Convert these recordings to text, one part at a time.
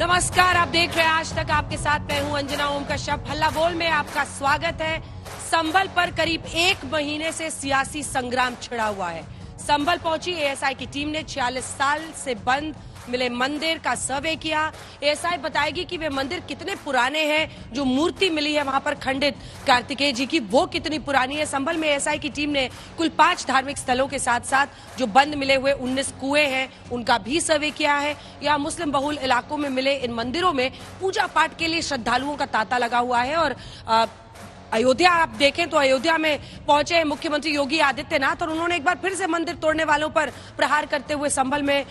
नमस्कार, आप देख रहे हैं आज तक। आपके साथ मैं हूं अंजना ओम कश्यप। हल्ला बोल में आपका स्वागत है। संभल पर करीब 1 महीने से सियासी संग्राम छिड़ा हुआ है। संभल पहुंची एएसआई की टीम ने 46 साल से बंद मिले मंदिर का सर्वे किया। एएसआई बताएगी कि वे मंदिर कितने पुराने हैं। जो मूर्ति मिली है वहां पर खंडित कार्तिकेय जी की, वो कितनी पुरानी है। संभल में एएसआई की टीम ने कुल 5 धार्मिक स्थलों के साथ साथ जो बंद मिले हुए 19 कुएं हैं उनका भी सर्वे किया है। यहाँ मुस्लिम बहुल इलाकों में मिले इन मंदिरों में पूजा पाठ के लिए श्रद्धालुओं का तांता लगा हुआ है। और अयोध्या आप देखें तो अयोध्या में पहुंचे मुख्यमंत्री योगी आदित्यनाथ और उन्होंने एक बार फिर से मंदिर तोड़ने वालों पर प्रहार करते हुए संभल में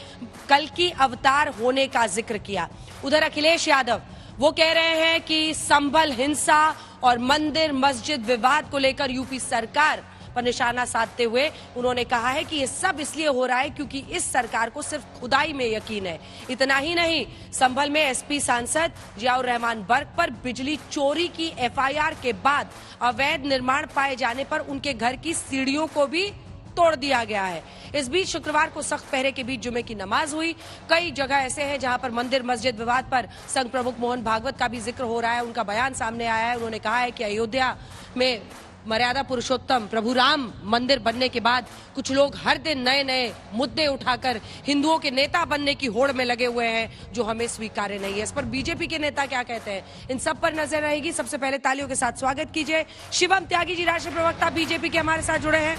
कल की अवतार होने का जिक्र किया। उधर अखिलेश यादव वो कह रहे हैं कि संभल हिंसा और मंदिर मस्जिद विवाद को लेकर यूपी सरकार पर निशाना साधते हुए उन्होंने कहा है कि ये सब इसलिए हो रहा है क्योंकि इस सरकार को सिर्फ खुदाई में यकीन है। इतना ही नहीं, संभल में एसपी सांसद जियाउर रहमान बर्क पर बिजली चोरी की एफआईआर के बाद अवैध निर्माण पाए जाने पर उनके घर की सीढ़ियों को भी तोड़ दिया गया है। इस बीच शुक्रवार को सख्त पहरे के बीच जुमे की नमाज हुई। कई जगह ऐसे हैं जहां पर मंदिर मस्जिद विवाद पर संघ प्रमुख मोहन भागवत का भी जिक्र हो रहा है। उनका बयान सामने आया है। उन्होंने कहा है कि अयोध्या में मर्यादा पुरुषोत्तम प्रभु राम मंदिर बनने के बाद कुछ लोग हर दिन नए नए मुद्दे उठाकर हिंदुओं के नेता बनने की होड़ में लगे हुए हैं, जो हमें स्वीकार्य नहीं है। इस पर बीजेपी के नेता क्या कहते हैं, इन सब पर नजर रहेगी। सबसे पहले तालियों के साथ स्वागत कीजिए शिवम त्यागी जी, राष्ट्रीय प्रवक्ता बीजेपी के हमारे साथ जुड़े हैं।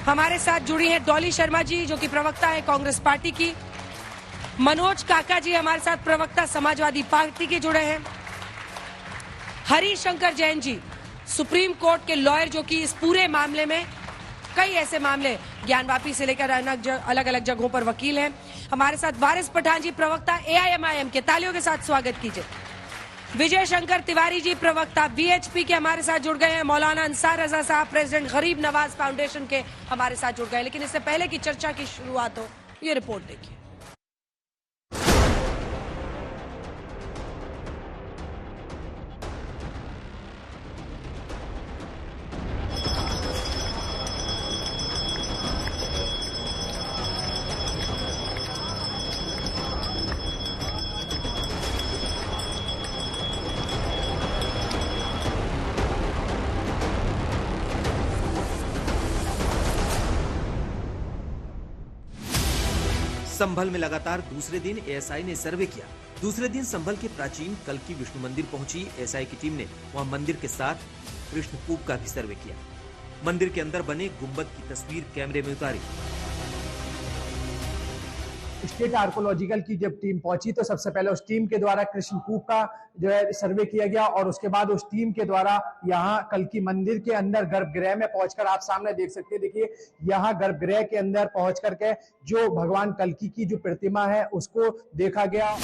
हमारे साथ जुड़ी है डॉली शर्मा जी जो कि प्रवक्ता है कांग्रेस पार्टी की। मनोज काका जी हमारे साथ प्रवक्ता समाजवादी पार्टी के जुड़े हैं। हरिशंकर जैन जी सुप्रीम कोर्ट के लॉयर जो कि इस पूरे मामले में कई ऐसे मामले ज्ञानवापी से लेकर अलग अलग जगहों पर वकील हैं। हमारे साथ वारिस पठान जी प्रवक्ता एआईएमआईएम के, तालियों के साथ स्वागत कीजिए। विजय शंकर तिवारी जी प्रवक्ता वीएचपी के हमारे साथ जुड़ गए हैं। मौलाना अंसार रजा साहब प्रेसिडेंट गरीब नवाज फाउंडेशन के हमारे साथ जुड़ गए। लेकिन इससे पहले की चर्चा की शुरुआत हो, ये रिपोर्ट देखिए। संभल में लगातार दूसरे दिन एएसआई ने सर्वे किया। दूसरे दिन संभल के प्राचीन कल्की विष्णु मंदिर पहुंची एएसआई की टीम ने वहां मंदिर के साथ कृष्ण कूप का भी सर्वे किया। मंदिर के अंदर बने गुंबद की तस्वीर कैमरे में उतारी। स्टेट आर्कोलॉजिकल की जब टीम पहुंची तो सबसे पहले उस टीम के द्वारा कृष्ण कूप का जो है सर्वे किया गया और उसके बाद उस टीम के द्वारा यहाँ कल्की मंदिर के अंदर गर्भगृह में पहुंचकर आप सामने देख सकते हैं। देखिए यहाँ गर्भगृह के अंदर पहुंच करके जो भगवान कल्की की जो प्रतिमा है उसको देखा गया।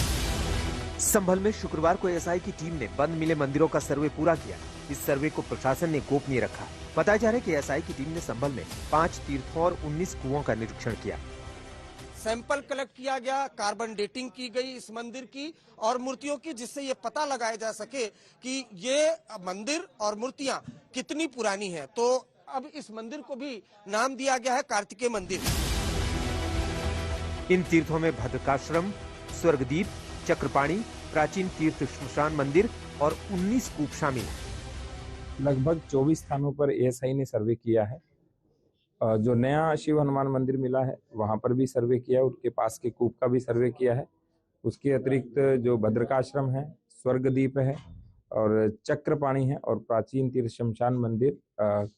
संभल में शुक्रवार को एएसआई की टीम ने बंद मिले मंदिरों का सर्वे पूरा किया। इस सर्वे को प्रशासन ने गोपनीय रखा। बताया जा रहा है कि एएसआई की टीम ने संभल में 5 तीर्थों और 19 कुओं का निरीक्षण किया। सैंपल कलेक्ट किया गया, कार्बन डेटिंग की गई इस मंदिर की और मूर्तियों की, जिससे ये पता लगाया जा सके कि ये मंदिर और मूर्तियां कितनी पुरानी हैं। तो अब इस मंदिर को भी नाम दिया गया है कार्तिकेय मंदिर। इन तीर्थों में भद्रकाश्रम, स्वर्गदीप, चक्रपाणी, प्राचीन तीर्थ श्मशान मंदिर और 19 कूप शामिल हैं। लगभग 24 स्थानों पर एएसआई ने सर्वे किया है। जो नया शिव हनुमान मंदिर मिला है वहां पर भी सर्वे किया है, उनके पास के कूप का भी सर्वे किया है। उसके अतिरिक्त जो भद्रकाश्रम है, स्वर्गदीप है और चक्रपाणी है और प्राचीन तीर्थ शमशान मंदिर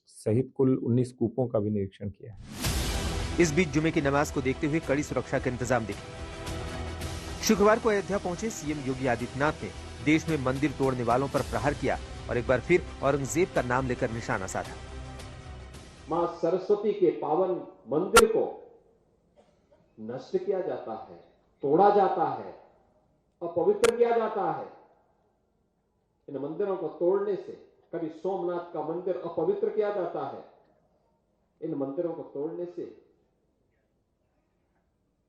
सहित कुल 19 कूपों का भी निरीक्षण किया है। इस बीच जुमे की नमाज को देखते हुए कड़ी सुरक्षा के इंतजाम देखे। शुक्रवार को अयोध्या पहुंचे सीएम योगी आदित्यनाथ ने देश में मंदिर तोड़ने वालों पर प्रहार किया और एक बार फिर औरंगजेब का नाम लेकर निशाना साधा। मां सरस्वती के पावन मंदिर को नष्ट किया जाता है, तोड़ा जाता है, अपवित्र किया जाता है। इन मंदिरों को तोड़ने से कभी सोमनाथ का मंदिर अपवित्र किया जाता है। इन मंदिरों को तोड़ने से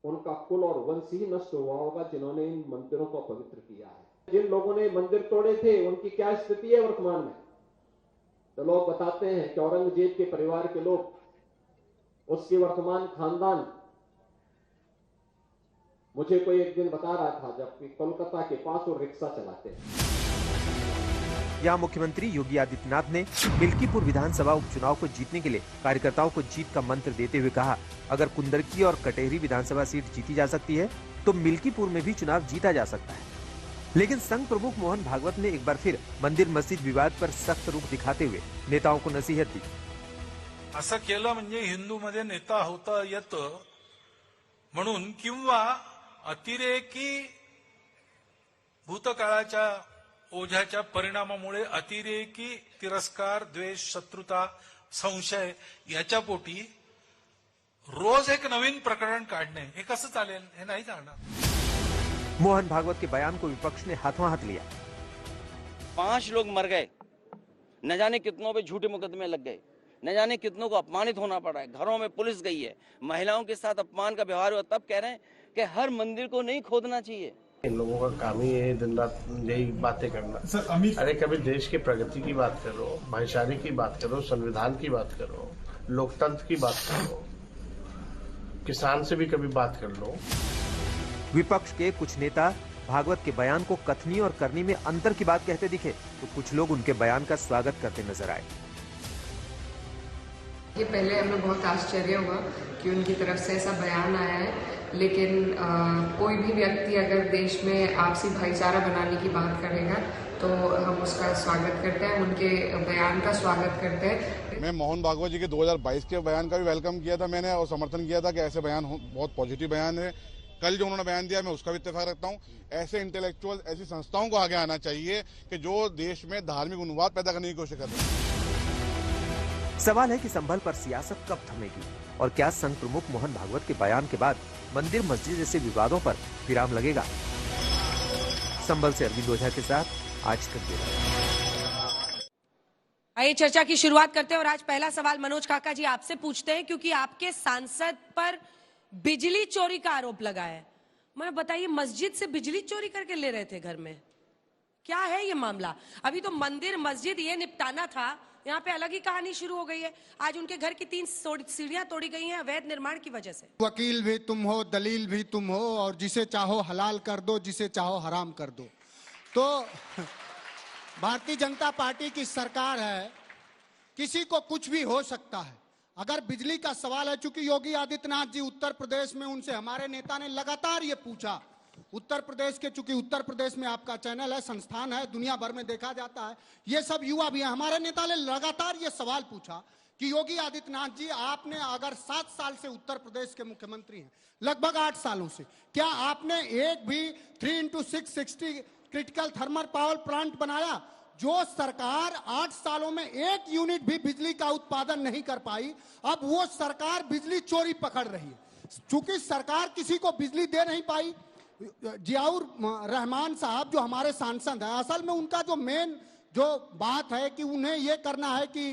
उनका कुल और वंश ही नष्ट हुआ होगा जिन्होंने इन मंदिरों को अपवित्र किया है। जिन लोगों ने मंदिर तोड़े थे उनकी क्या स्थिति है वर्तमान में? तो लोग बताते हैं कि औरंगजेब के परिवार के लोग, उसके वर्तमान खानदान मुझे कोई एक दिन बता रहा था जब कोलकाता के पास वो रिक्शा चलाते हैं। यहाँ मुख्यमंत्री योगी आदित्यनाथ ने मिल्कीपुर विधानसभा उपचुनाव को जीतने के लिए कार्यकर्ताओं को जीत का मंत्र देते हुए कहा, अगर कुंदरकी और कटेहरी विधानसभा सीट जीती जा सकती है तो मिल्कीपुर में भी चुनाव जीता जा सकता है। लेकिन संघ प्रमुख मोहन भागवत ने एक बार फिर मंदिर मस्जिद विवाद पर सख्त रुख दिखाते हुए नेताओं को नसीहत दी। असं केलं म्हणजे हिंदूमध्ये नेता होता येतं म्हणून, किंवा अतिरेकी भूतकाळाच्या ओझ्याच्या परिणामामुळे अतिरेकी तिरस्कार, द्वेष, शत्रुता, संशय याच्या पोटी रोज एक नवीन प्रकरण काढणे हे कसं चालेल? हे नाही चालणार। मोहन भागवत के बयान को विपक्ष ने हाथों हाथ लिया। 5 लोग मर गए, न जाने कितनों पे झूठे मुकदमे लग गए, न जाने कितनों को अपमानित होना पड़ा है, घरों में पुलिस गई है, महिलाओं के साथ अपमान का व्यवहार हुआ। तब कह रहे हैं कि हर मंदिर को नहीं खोदना चाहिए। इन लोगों का काम ही है दिन रात यही बातें करना। अरे कभी देश की प्रगति की बात करो, भाईचारे की बात करो, संविधान की बात करो, लोकतंत्र की बात करो, किसान से भी कभी बात कर लो। विपक्ष के कुछ नेता भागवत के बयान को कथनी और करनी में अंतर की बात कहते दिखे तो कुछ लोग उनके बयान का स्वागत करते नजर आए। ये पहले हमें बहुत आश्चर्य हुआ कि उनकी तरफ से ऐसा बयान आया है, लेकिन कोई भी व्यक्ति अगर देश में आपसी भाईचारा बनाने की बात करेगा तो हम उसका स्वागत करते हैं, उनके बयान का स्वागत करते हैं। मैं मोहन भागवत जी के 2022 के बयान का भी वेलकम किया था मैंने और समर्थन किया था कि ऐसे बयान बहुत पॉजिटिव बयान है। कल जो उन्होंने बयान दिया मैं उसका भी इत्तेफाक रखता हूँ। ऐसे इंटेलेक्चुअल, ऐसी संस्थाओं को आगे आना चाहिए कि जो देश में धार्मिक उन्माद पैदा करने की कोशिश कर रहे हैं। सवाल है कि संभल पर सियासत कब थमेगी और क्या संघ प्रमुख मोहन भागवत के बयान के बाद मंदिर मस्जिद जैसे विवादों पर विराम लगेगा। संभल से अरविंद ओझा के साथ आज तक। आइए चर्चा की शुरुआत करते हैं और आज पहला सवाल मनोज काका जी आपसे पूछते हैं, क्योंकि आपके सांसद पर बिजली चोरी का आरोप लगा है। मैं बताइए, मस्जिद से बिजली चोरी करके ले रहे थे घर में, क्या है ये मामला? अभी तो मंदिर मस्जिद ये निपटाना था, यहाँ पे अलग ही कहानी शुरू हो गई है। आज उनके घर की 3 सीढ़ियां तोड़ी गई हैं अवैध निर्माण की वजह से। वकील भी तुम हो, दलील भी तुम हो, और जिसे चाहो हलाल कर दो, जिसे चाहो हराम कर दो। तो भारतीय जनता पार्टी की सरकार है, किसी को कुछ भी हो सकता है। अगर बिजली का सवाल है, चूंकि योगी आदित्यनाथ जी उत्तर प्रदेश में, उनसे हमारे नेता ने लगातार ये पूछा, उत्तर प्रदेश के, चूंकि उत्तर प्रदेश में आपका चैनल है, संस्थान है, दुनिया भर में देखा जाता है, ये सब युवा भी हैं, हमारे नेता ने लगातार ये सवाल पूछा कि योगी आदित्यनाथ जी, आपने अगर 7 साल से उत्तर प्रदेश के मुख्यमंत्री हैं, लगभग 8 सालों से, क्या आपने एक भी 3x660 critical thermal power plant बनाया? जो सरकार 8 सालों में 1 यूनिट भी बिजली का उत्पादन नहीं कर पाई, अब वो सरकार बिजली चोरी पकड़ रही है। चूंकि सरकार किसी को बिजली दे नहीं पाई, जियाउर रहमान साहब जो हमारे सांसद हैं, असल में उनका जो मेन जो बात है कि उन्हें ये करना है कि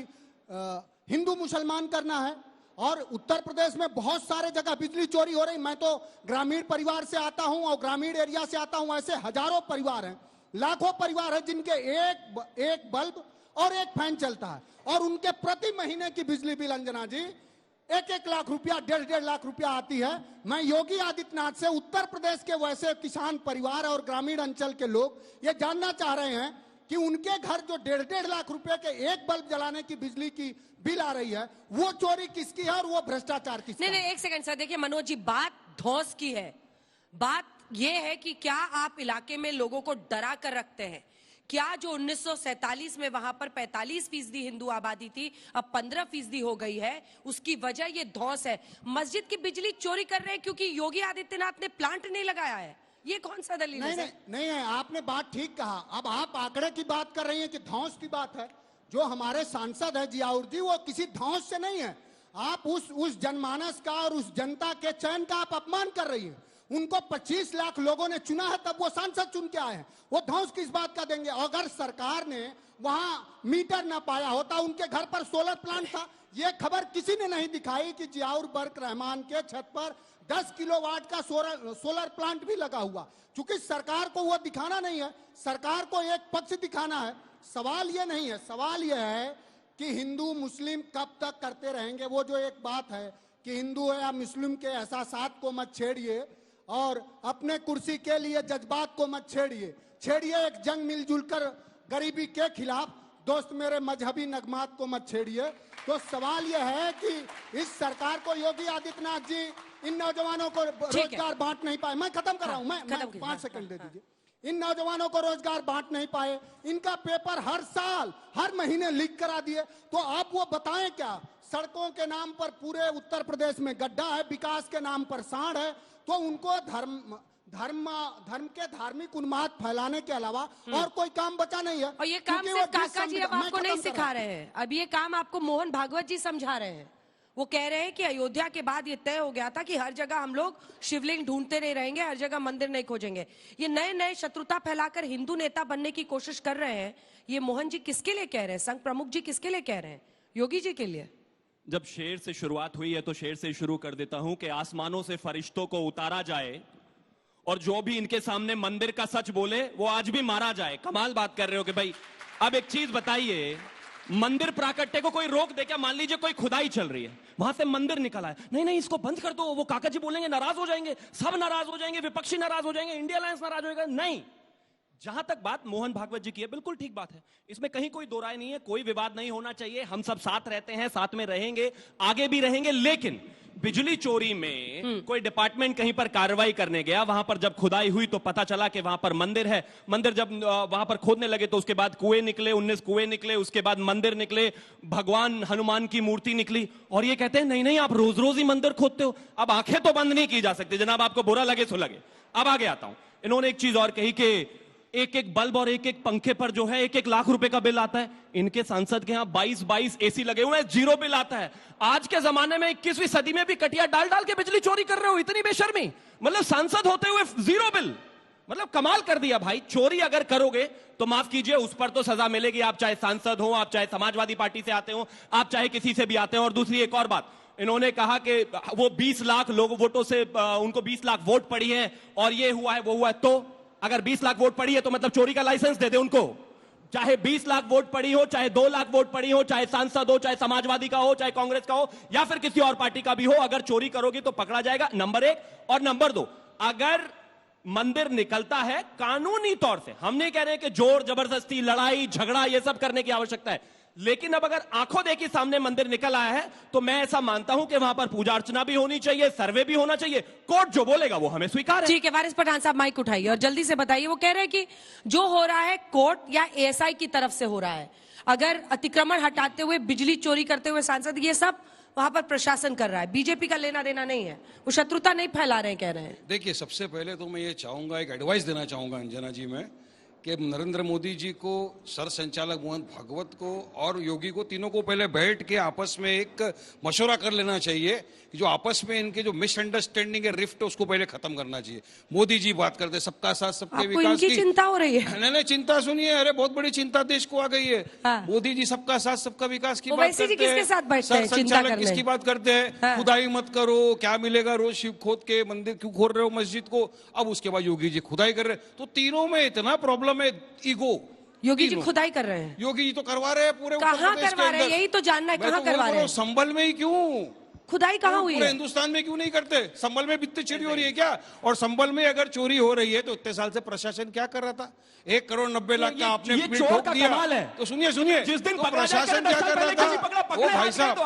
हिंदू मुसलमान करना है, और उत्तर प्रदेश में बहुत सारे जगह बिजली चोरी हो रही। मैं तो ग्रामीण परिवार से आता हूं और ग्रामीण एरिया से आता हूं, ऐसे हजारों परिवार हैं, लाखों परिवार हैं जिनके एक बल्ब और एक फैन चलता है, और उनके प्रति महीने की बिजली बिल, अंजना जी, 1-1 लाख रुपया, 1.5 लाख रुपया आती है। मैं योगी आदित्यनाथ से उत्तर प्रदेश के वैसे किसान परिवार और ग्रामीण अंचल के लोग ये जानना चाह रहे हैं कि उनके घर जो 1.5 लाख रुपए के एक बल्ब जलाने की बिजली की बिल आ रही है, वो चोरी किसकी है और वो भ्रष्टाचार किसका? नहीं, एक सेकंड सर, देखिए मनोज जी, बात धौंस की है। बात ये है कि क्या आप इलाके में लोगों को डरा कर रखते हैं? क्या जो 1947 में वहां पर 45% हिंदू आबादी थी, अब 15% हो गई है, उसकी वजह ये धौंस है? मस्जिद की बिजली चोरी कर रहे हैं क्योंकि योगी आदित्यनाथ ने प्लांट नहीं लगाया है, ये कौन सा दलील है? नहीं है, आपने बात ठीक कहा। अब आप आंकड़े की बात कर रही हैं कि धौंस की बात है। जो हमारे सांसद है जियाउर जी, वो किसी धौंस से नहीं है। आप उस जनमानस का और उस जनता के चयन का आप अपमान कर रही हैं। उनको 25 लाख लोगों ने चुना है, तब वो सांसद चुन के आए हैं। वो धौंस किस बात का देंगे? अगर सरकार ने वहां मीटर ना पाया होता, उनके घर पर सोलर प्लांट था, ये खबर किसी ने नहीं दिखाई कि जियाउर बर्क रहमान के छत पर 10 किलोवाट का सोलर प्लांट भी लगा हुआ। चूंकि सरकार को वो दिखाना नहीं है, सरकार को एक पक्ष दिखाना है। सवाल ये नहीं है, सवाल ये है कि हिंदू मुस्लिम कब तक करते रहेंगे? वो जो एक बात है कि हिंदू है या मुस्लिम के एहसासात को मत छेड़िए, और अपने कुर्सी के लिए जज्बात को मत छेड़िए एक जंग मिलजुल कर गरीबी के खिलाफ। दोस्त मेरे, मजहबी नगमात को मत छेड़िए। तो सवाल यह है कि इस सरकार को योगी आदित्यनाथ जी इन नौजवानों को रोजगार बांट नहीं पाए। मैं खत्म कर रहा हूं, मैं 5 सेकंड दे दीजिए। इन नौजवानों को रोजगार बांट नहीं पाए, इनका पेपर हर साल हर महीने लीक करा दिए। तो आप वो बताएं क्या? सड़कों के नाम पर पूरे उत्तर प्रदेश में गड्ढा है, विकास के नाम पर सांड है। तो उनको धर्म के धार्मिक उन्माद फैलाने के अलावा और कोई काम बचा नहीं है। और ये काम सिर्फ काका जी अब आपको नहीं सिखा रहे हैं, अब ये काम आपको मोहन भागवत जी समझा रहे हैं। वो कह रहे हैं कि अयोध्या के बाद ये तय हो गया था कि हर जगह हम लोग शिवलिंग ढूंढते नहीं रहेंगे, हर जगह मंदिर नहीं खोजेंगे। ये नए नए शत्रुता फैलाकर हिंदू नेता बनने की कोशिश कर रहे हैं। ये मोहन जी किसके लिए कह रहे हैं? संघ प्रमुख जी किसके लिए कह रहे हैं? योगी जी के लिए। जब शेर से शुरुआत हुई है तो शेर से शुरू कर देता हूं कि आसमानों से फरिश्तों को उतारा जाए और जो भी इनके सामने मंदिर का सच बोले वो आज भी मारा जाए। कमाल बात कर रहे हो कि भाई अब एक चीज बताइए, मंदिर प्राकट्य को कोई रोक दे क्या? मान लीजिए कोई खुदाई चल रही है, वहां से मंदिर निकला है, नहीं इसको बंद कर दो, वो काका जी बोलेंगे नाराज हो जाएंगे, सब नाराज हो जाएंगे, विपक्षी नाराज हो जाएंगे, इंडिया अलायंस नाराज होगा। नहीं, जहां तक बात मोहन भागवत जी की है, बिल्कुल ठीक बात है, इसमें कहीं कोई दो राय नहीं है, कोई विवाद नहीं होना चाहिए। हम सब साथ रहते हैं, साथ में रहेंगे, आगे भी रहेंगे। लेकिन बिजली चोरी में कोई डिपार्टमेंट कहीं पर कार्रवाई करने गया, वहां पर जब खुदाई हुई तो पता चला कि वहां पर मंदिर है। मंदिर जब वहां पर खोदने लगे तो उसके बाद कुएं निकले, 19 कुएं निकले, उसके बाद मंदिर निकले, भगवान हनुमान की मूर्ति निकली। और ये कहते हैं नहीं आप रोज रोज ही मंदिर खोदते हो। अब आंखें तो बंद नहीं की जा सकती जनाब, आपको बुरा लगे सो लगे। अब आगे आता हूं। इन्होंने एक चीज और कही कि एक एक बल्ब और एक एक पंखे पर जो है 1-1 लाख रुपए का बिल आता है। इनके सांसद के यहां 22 एसी लगे हुए हैं, 0 बिल आता है। आज के जमाने में 21वीं सदी में भी कटिया डाल डाल के बिजली चोरी कर रहे हो, इतनी बेशर्मी। मतलब सांसद होते हुए 0 बिल, मतलब कमाल कर दिया भाई। चोरी अगर करोगे तो माफ कीजिए, उस पर तो सजा मिलेगी, आप चाहे सांसद हो, आप चाहे समाजवादी पार्टी से आते हो, आप चाहे किसी से भी आते हो। और दूसरी एक और बात, इन्होंने कहा कि वो 20 लाख लोग वोटों से उनको 20 लाख वोट पड़ी है और ये हुआ है वो हुआ है। तो अगर 20 लाख वोट पड़ी है तो मतलब चोरी का लाइसेंस दे दे उनको। चाहे 20 लाख वोट पड़ी हो, चाहे 2 लाख वोट पड़ी हो, चाहे सांसद हो, चाहे समाजवादी का हो, चाहे कांग्रेस का हो, या फिर किसी और पार्टी का भी हो, अगर चोरी करोगी तो पकड़ा जाएगा, नंबर 1। और नंबर 2, अगर मंदिर निकलता है कानूनी तौर से, हम नहीं कह रहे कि जोर जबरदस्ती, लड़ाई झगड़ा ये सब करने की आवश्यकता है, लेकिन अब अगर आंखों देखी सामने मंदिर निकल आया है तो मैं ऐसा मानता हूं कि वहां पर पूजा अर्चना भी होनी चाहिए, सर्वे भी होना चाहिए। कोर्ट जो बोलेगा वो हमें स्वीकार है। ठीक है, वारिस पठान साहब माइक उठाइए और जल्दी से बताइए। वो कह रहे हैं कि जो हो रहा है कोर्ट या एएसआई की तरफ से हो रहा है, अगर अतिक्रमण हटाते हुए, बिजली चोरी करते हुए सांसद, ये सब वहां पर प्रशासन कर रहा है, बीजेपी का लेना देना नहीं है, वो शत्रुता नहीं फैला रहे हैं, कह रहे हैं। देखिए, सबसे पहले तो मैं ये चाहूंगा, एक एडवाइस देना चाहूंगा अंजना जी में, कि नरेंद्र मोदी जी को, सर संचालक मोहन भागवत को और योगी को, तीनों को पहले बैठ के आपस में एक मशवरा कर लेना चाहिए कि जो आपस में इनके जो मिसअंडरस्टैंडिंग है, रिफ्ट, उसको पहले खत्म करना चाहिए। मोदी जी बात करते सबका साथ सबके विकास की, चिंता हो रही है। नहीं चिंता सुनिए, अरे बहुत बड़ी चिंता देश को आ गई है। मोदी जी सबका साथ सबका विकास की बात करते हैं, सर संचालक किसकी बात करते हैं, खुदाई मत करो, क्या मिलेगा, रोज शिव खोद के मंदिर क्यों खोद रहे हो, मस्जिद को। अब उसके बाद योगी जी खुदाई कर रहे हैं, तो तीनों में इतना प्रॉब्लम है, ईगो। योगी जी खुदाई कर रहे हैं, योगी जी तो करवा रहे हैं पूरे, कहाँ करवा रहे हैं, यही तो जानना है, कहाँ करवा रहे हैं। संभल में ही क्यों खुदाई कहाँ हुई है? पूरे हिंदुस्तान में क्यों नहीं करते? संभल में वित्त चोरी हो रही है क्या? और संभल में अगर चोरी हो रही है तो इतने साल से प्रशासन क्या कर रहा था? 1,90,00,000 का आपने बिल ठोक दिया। तो सुनिए जिस दिन प्रशासन क्या कर रहा था, वो भाई साहब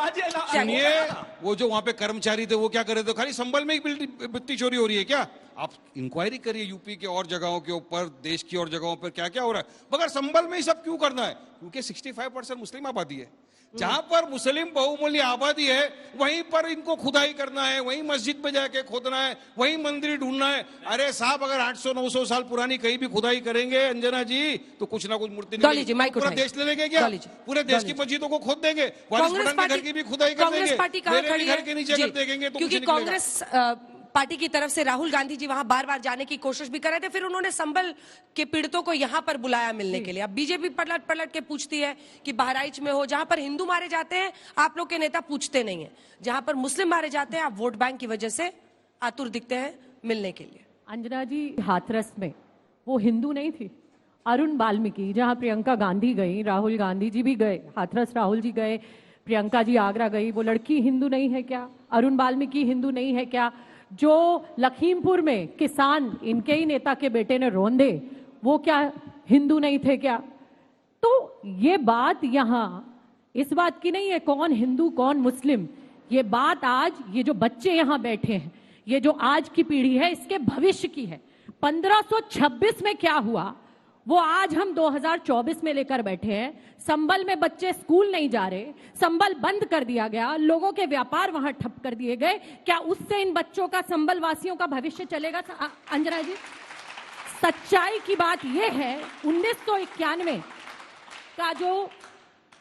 सुनिए, वो जो वहां पे कर्मचारी थे वो क्या कर रहे थे? खाली संभल में ही वित्तीय चोरी हो रही है क्या? आप इंक्वायरी करिए यूपी के और जगहों के ऊपर, देश की और जगहों पर क्या क्या हो रहा है, मगर संभल में ही सब क्यों करना है? क्योंकि 65% मुस्लिम आबादी है। जहां पर मुस्लिम बहुमूल्य आबादी है वहीं पर इनको खुदाई करना है, वहीं मस्जिद में जाके खोदना है, वहीं मंदिर ढूंढना है। अरे साहब, अगर 800-900 साल पुरानी कहीं भी खुदाई करेंगे अंजना जी, तो कुछ ना कुछ मूर्ति पूरा देश ले लेंगे क्या? पूरे देश की मस्जिदों को खोद देंगे, वारिस पठान के घर की भी खुदाई कर देंगे, मेरे घर के नीचे अगर देखेंगे तो क्योंकि कांग्रेस पार्टी की तरफ से राहुल गांधी जी वहां बार बार जाने की कोशिश भी कर रहे थे, फिर उन्होंने संभल के पीड़ितों को यहां पर बुलाया मिलने के लिए। अब बीजेपी पलट के पूछती है कि बहराइच में हो, जहां पर हिंदू मारे जाते हैं आप लोग के नेता पूछते नहीं है, जहां पर मुस्लिम मारे जाते हैं आप वोट बैंक की वजह से आतुर दिखते हैं मिलने के लिए। अंजना जी, हाथरस में वो हिंदू नहीं थी, अरुण वाल्मीकि, जहां प्रियंका गांधी गई, राहुल गांधी जी भी गए, हाथरस राहुल जी गए, प्रियंका जी आगरा गई, वो लड़की हिंदू नहीं है क्या? अरुण वाल्मीकि हिंदू नहीं है क्या? जो लखीमपुर में किसान, इनके ही नेता के बेटे ने रौंदे, वो क्या हिंदू नहीं थे क्या? तो ये बात यहां इस बात की नहीं है कौन हिंदू कौन मुस्लिम, ये बात आज ये जो बच्चे यहां बैठे हैं, ये जो आज की पीढ़ी है, इसके भविष्य की है। 1526 में क्या हुआ वो आज हम 2024 में लेकर बैठे हैं। संबल में बच्चे स्कूल नहीं जा रहे, संबल बंद कर दिया गया, लोगों के व्यापार वहां ठप कर दिए गए। क्या उससे इन बच्चों का, संबल वासियों का भविष्य चलेगा? अंजना जी, सच्चाई की बात यह है 1991 का जो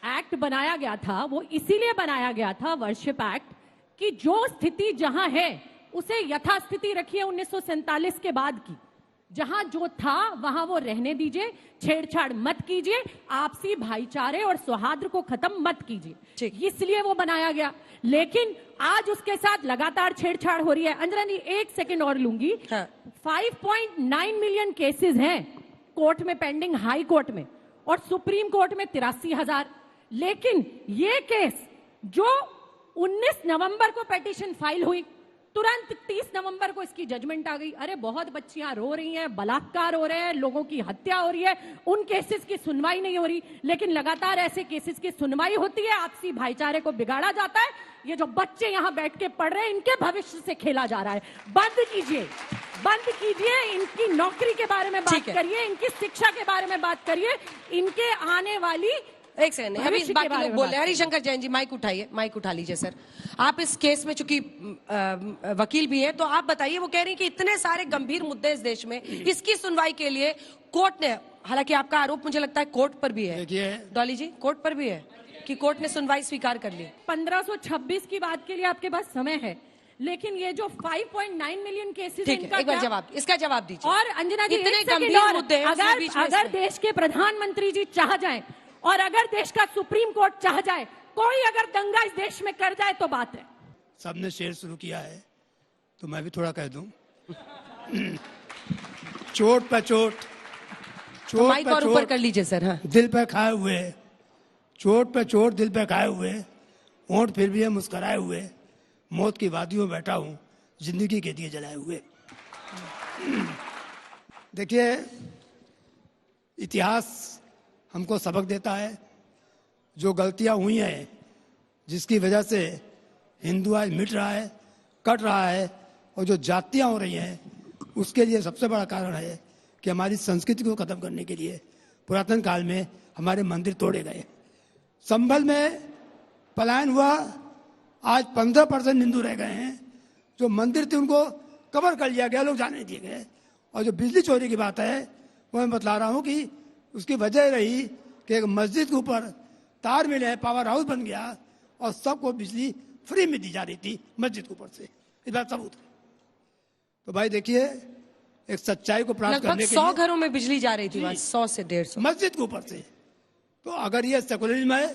एक्ट बनाया गया था वो इसीलिए बनाया गया था, वर्शिप एक्ट, कि जो स्थिति जहां है उसे यथास्थिति रखिए 1947 के बाद की। जहां जो था वहां वो रहने दीजिए, छेड़छाड़ मत कीजिए, आपसी भाईचारे और सौहार्द को खत्म मत कीजिए, इसलिए वो बनाया गया। लेकिन आज उसके साथ लगातार छेड़छाड़ हो रही है। अंजना जी, 1 सेकंड और लूंगी। 5.9 मिलियन केसेस हैं कोर्ट में पेंडिंग, हाई कोर्ट में, और सुप्रीम कोर्ट में 83,000। लेकिन ये केस जो 19 नवंबर को पिटीशन फाइल हुई, तुरंत 30 नवंबर को इसकी जजमेंट आ गई। अरे बहुत बच्चियां रो रही हैं, बलात्कार हो रहे हैं, लोगों की हत्या हो रही है, उन केसेस की सुनवाई नहीं हो रही। लेकिन लगातार ऐसे केसेस की सुनवाई होती है, आपसी भाईचारे को बिगाड़ा जाता है। ये जो बच्चे यहां बैठ के पढ़ रहे हैं, इनके भविष्य से खेला जा रहा है। बंद कीजिए, बंद कीजिए। इनकी नौकरी के बारे में बात करिए, इनकी शिक्षा के बारे में बात करिए, इनके आने वाली। एक सेकंड, अभी इस बाकी लोग बोल रहे हैं। हरिशंकर जैन जी, माइक उठाइए, माइक उठा लीजिए सर। आप इस केस में चूंकि वकील भी हैं, तो आप बताइए। वो कह रही हैं कि इतने सारे गंभीर मुद्दे इस देश में, इसकी सुनवाई के लिए कोर्ट ने, हालांकि आपका आरोप मुझे लगता है कोर्ट पर भी है, डॉली जी, कोर्ट पर भी है कि कोर्ट ने सुनवाई स्वीकार कर ली। 1526 की बात के लिए आपके पास समय है, लेकिन ये जो 5.9 मिलियन केसेस, इनका एक बार जवाब, इसका जवाब दीजिए। और अंजना जी, इतने गंभीर मुद्दे हैं, अगर देश के प्रधानमंत्री जी चाह जाए और अगर देश का सुप्रीम कोर्ट चाह जाए, कोई अगर दंगा इस देश में कर जाए तो बात है। सबने शेर शुरू किया है तो मैं भी थोड़ा कह दूं। चोट पे चोट, तो माइक और ऊपर कर लीजिए सर। हाँ। दिल पे खाए हुए, चोट पे चोट दिल पे खाए हुए, होंठ फिर भी है मुस्कुराए हुए, मौत की वादियों में बैठा हूं, जिंदगी के दिए जलाए हुए। देखिए, इतिहास हमको सबक देता है। जो गलतियां हुई हैं, जिसकी वजह से हिंदू आज मिट रहा है, कट रहा है, और जो जातियां हो रही हैं, उसके लिए सबसे बड़ा कारण है कि हमारी संस्कृति को खत्म करने के लिए पुरातन काल में हमारे मंदिर तोड़े गए। संभल में पलायन हुआ, आज 15% हिंदू रह गए हैं। जो मंदिर थे उनको कवर कर लिया गया, लोग जाने दिए गए। और जो बिजली चोरी की बात है, वो मैं बतला रहा हूँ कि उसकी वजह रही कि एक मस्जिद के ऊपर तार मिले, पावर हाउस बन गया और सबको बिजली फ्री में दी जा रही थी मस्जिद के ऊपर से। इस बात सबूत है। तो भाई देखिए, एक सच्चाई को प्राप्त करने के लिए 100 घरों में बिजली जा रही थी, 100 से 150 मस्जिद के ऊपर से। तो अगर ये सेकुलरिज्म है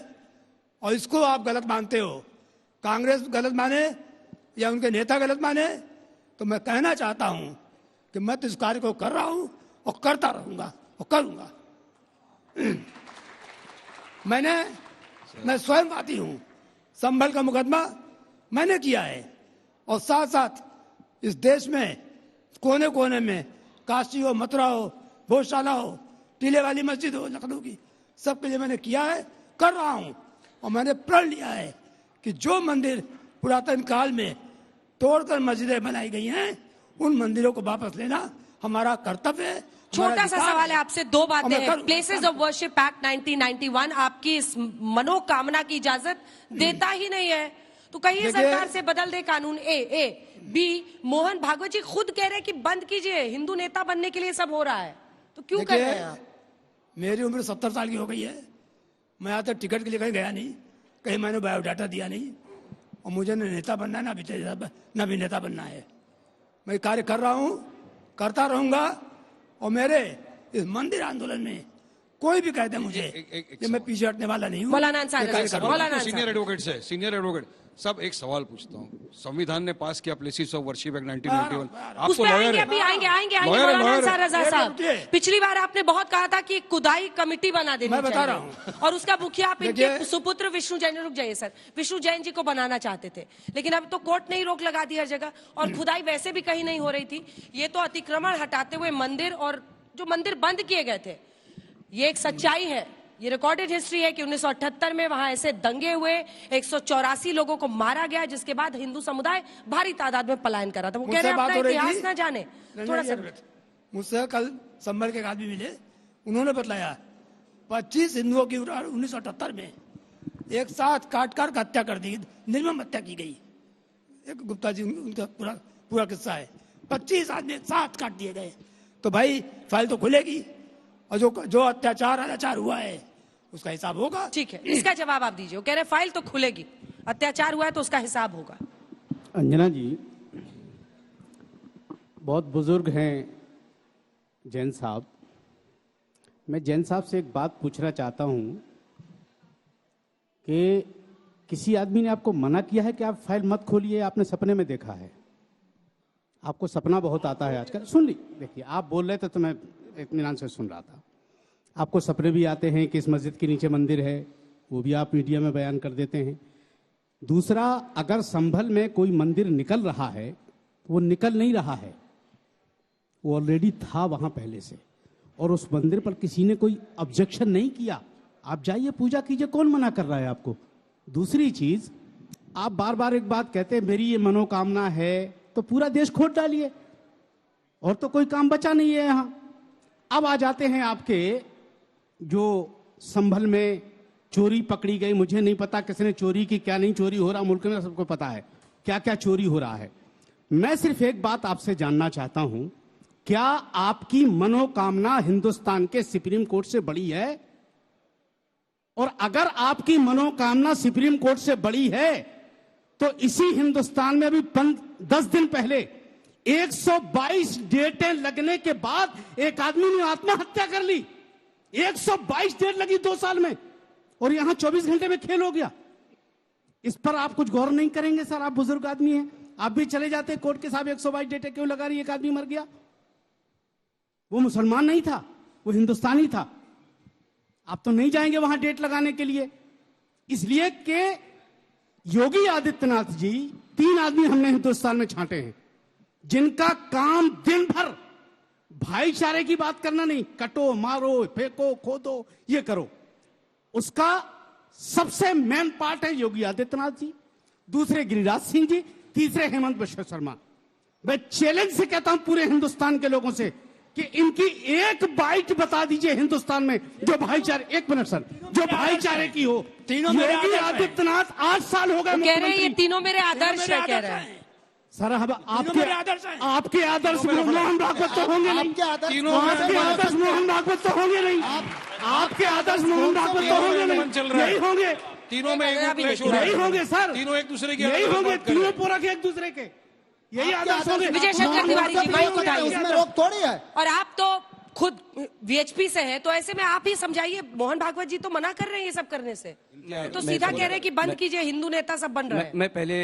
और इसको आप गलत मानते हो, कांग्रेस गलत माने या उनके नेता गलत माने, तो मैं कहना चाहता हूं कि मैं तो इस कार्य को कर रहा हूं और करता रहूंगा और करूंगा। मैं स्वयं वादी हूं। संभल का मुकदमा मैंने किया है, और साथ साथ इस देश में कोने कोने में, काशी हो, मथुरा हो, भोजशाला हो, टीले वाली मस्जिद हो लखनऊ की, सबके लिए मैंने किया है, कर रहा हूं। और मैंने प्रण लिया है कि जो मंदिर पुरातन काल में तोड़कर मस्जिदें बनाई गई हैं, उन मंदिरों को वापस लेना हमारा कर्तव्य है। छोटा सा सवाल है आपसे, दो बातें हैं। प्लेसेस ऑफ वर्शिप एक्ट 1991 आपकी इस मनोकामना की इजाजत देता ही नहीं है, तो कहिए सरकार से बदल दे कानून। ए बी, मोहन भागवत जी खुद कह रहे हैं कि बंद कीजिए, हिंदू नेता बनने के लिए सब हो रहा है, तो क्यों कर रहे हैं आप? मेरी उम्र 70 साल की हो गई है। मैं यहाँ तक टिकट के लिए कहीं गया नहीं, कहीं मैंने बायोडाटा दिया नहीं, और मुझे न नेता बनना है ना भी नेता बनना है। मैं कार्य कर रहा हूँ, करता रहूंगा, और मेरे इस मंदिर आंदोलन में कोई भी कह दे मुझे कि मैं पीछे हटने वाला नहीं हूँ। मौलाना अंसारी साहब, मौलाना सीनियर एडवोकेट से सीनियर एडवोकेट सब एक सवाल पूछता हूँ। संविधान ने पास किया प्लेसिस ऑफ वर्शिप एक्ट 1991। आपको लॉयर है, आएंगे मौलाना अंसार रजा साहब, पिछली बार आपने बहुत कहा था कि खुदाई कमेटी बना देनी चाहिए, मैं बता रहा हूँ, और उसका मुखिया आप इनके सुपुत्र विष्णु जैन, रुक जाइए सर, विष्णु जैन जी को बनाना चाहते थे, लेकिन अब तो कोर्ट ने ही रोक लगा दी हर जगह, और खुदाई वैसे भी कहीं नहीं हो रही थी। ये तो अतिक्रमण हटाते हुए मंदिर, और जो मंदिर बंद किए गए थे, ये एक सच्चाई है, ये रिकॉर्डेड हिस्ट्री है कि 1978 में वहां ऐसे दंगे हुए, 184 लोगों को मारा गया, जिसके बाद हिंदू समुदाय भारी तादाद में पलायन कर रहा था। वो कह रहे हैं अपना इतिहास ना जाने। थोड़ा सा मुझसे कल संभल के आदमी मिले, उन्होंने बताया 25 हिंदुओं की 1978 में एक साथ काट काट हत्या कर दी, निर्मम हत्या की गई। एक गुप्ता जी उनका पूरा किस्सा है, 25 आदमी एक साथ काट दिए गए। तो भाई फाइल तो खुलेगी, और जो अत्याचार हुआ है उसका हिसाब होगा। ठीक है, इसका जवाब आप दीजिए। वो कह रहे फाइल तो खुलेगी, अत्याचार हुआ है तो उसका हिसाब होगा। अंजना जी बहुत बुजुर्ग हैं जैन साहब, मैं जैन साहब से एक बात पूछना चाहता हूं कि किसी आदमी ने आपको मना किया है कि आप फाइल मत खोलिए? आपने सपने में देखा है? आपको सपना बहुत आता है आजकल। सुन ली, देखिए आप बोल रहे थे तो मैं इत्मीनान से सुन रहा था। आपको सपने भी आते हैं कि इस मस्जिद के नीचे मंदिर है, वो भी आप मीडिया में बयान कर देते हैं। दूसरा, अगर संभल में कोई मंदिर निकल रहा है तो वो निकल नहीं रहा है, वो ऑलरेडी था वहां पहले से, और उस मंदिर पर किसी ने कोई ऑब्जेक्शन नहीं किया। आप जाइए पूजा कीजिए, कौन मना कर रहा है आपको? दूसरी चीज, आप बार बार एक बात कहते हैं मेरी ये मनोकामना है, तो पूरा देश खोद डालिए, और तो कोई काम बचा नहीं है यहां। अब आ जाते हैं आपके जो संभल में चोरी पकड़ी गई, मुझे नहीं पता किसने चोरी की, क्या नहीं चोरी हो रहा, मुल्क में सबको पता है क्या क्या चोरी हो रहा है। मैं सिर्फ एक बात आपसे जानना चाहता हूं, क्या आपकी मनोकामना हिंदुस्तान के सुप्रीम कोर्ट से बड़ी है? और अगर आपकी मनोकामना सुप्रीम कोर्ट से बड़ी है तो इसी हिंदुस्तान में अभी 10 दिन पहले 122 डेटें लगने के बाद एक आदमी ने आत्महत्या कर ली। 122 डेट लगी 2 साल में, और यहां 24 घंटे में खेल हो गया। इस पर आप कुछ गौर नहीं करेंगे सर? आप बुजुर्ग आदमी हैं, आप भी चले जाते कोर्ट के साहब 122 डेटें क्यों लगा रही, एक आदमी मर गया, वो मुसलमान नहीं था, वो हिंदुस्तानी था। आप तो नहीं जाएंगे वहां डेट लगाने के लिए, इसलिए कि योगी आदित्यनाथ जी, 3 आदमी हमने हिंदुस्तान में छांटे हैं जिनका काम दिन भर भाईचारे की बात करना नहीं, कटो मारो फेंको खोदो ये करो, उसका सबसे मेन पार्ट है योगी आदित्यनाथ जी, दूसरे गिरिराज सिंह जी, तीसरे हेमंत बिश्व शर्मा। मैं चैलेंज से कहता हूं पूरे हिंदुस्तान के लोगों से कि इनकी एक बाइट बता दीजिए हिंदुस्तान में जो भाईचारे, 1 मिनट सर, जो भाईचारे की हो। योगी आदित्यनाथ 8 साल हो गए कह रहे हैं ये तीनों मेरे आदर्श है, कह रहे हैं सर। अब आपके आदर्श मोहन भागवत तो होंगे नहीं, आपके आदर्श मोहन भागवत तो होंगे नहीं, आपके आदर्श मोहन भागवत तो होंगे नहीं, यही होंगे तीनों में यही होंगे सर, तीनों एक दूसरे के, यही होंगे तीनों पूरक एक दूसरे के, यही आदर्श होंगे। विजय शंकर तिवारी जी माइक उठाइए, उसमें रोक थोड़ी है। और आप तो खुद वीएचपी से हैं, तो ऐसे में आप ही समझाइए, मोहन भागवत जी तो मना कर रहे हैं ये सब करने से, तो सीधा कह रहे हैं कि बंद कीजिए, हिंदू नेता सब बन रहे हैं। मैं पहले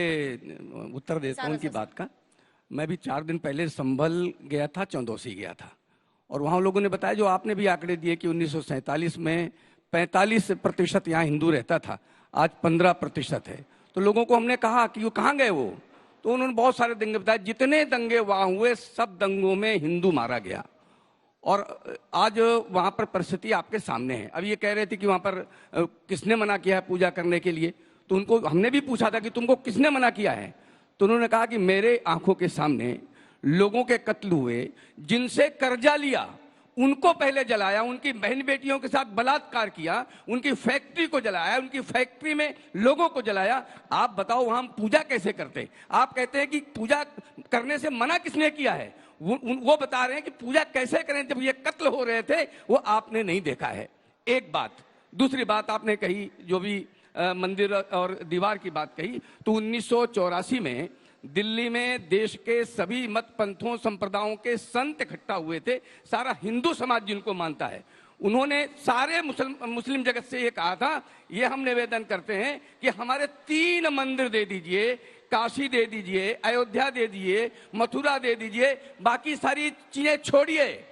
उत्तर देता हूं उनकी बात का। मैं भी 4 दिन पहले संभल गया था, चौंदौसी गया था, और वहां लोगों ने बताया जो आपने भी आंकड़े दिए कि 1947 में 45% यहाँ हिंदू रहता था, आज 15% है। तो लोगों को हमने कहा कि वो कहाँ गए वो, तो उन्होंने बहुत सारे दंगे बताए, जितने दंगे वहां हुए सब दंगों में हिंदू मारा गया, और आज वहां पर परिस्थिति आपके सामने है। अब ये कह रहे थे कि वहां पर किसने मना किया है पूजा करने के लिए, तो उनको हमने भी पूछा था कि तुमको किसने मना किया है, तो उन्होंने कहा कि मेरे आंखों के सामने लोगों के कत्ल हुए, जिनसे कर्जा लिया उनको पहले जलाया, उनकी बहन बेटियों के साथ बलात्कार किया, उनकी फैक्ट्री को जलाया, उनकी फैक्ट्री में लोगों को जलाया। आप बताओ वहां हम पूजा कैसे करते? आप कहते हैं कि पूजा करने से मना किसने किया है, वो बता रहे हैं कि पूजा कैसे करें जब ये कत्ल हो रहे थे, वो आपने नहीं देखा है। एक बात। दूसरी बात आपने कही जो भी मंदिर और दीवार की बात कही, तो 1984 में दिल्ली में देश के सभी मत पंथों संप्रदायों के संत इकट्ठा हुए थे, सारा हिंदू समाज जिनको मानता है, उन्होंने सारे मुस्लिम जगत से ये कहा था, ये हम निवेदन करते हैं कि हमारे 3 मंदिर दे दीजिए, काशी दे दीजिए, अयोध्या दे दीजिए, मथुरा दे दीजिए, बाकी सारी चीजें छोड़िए।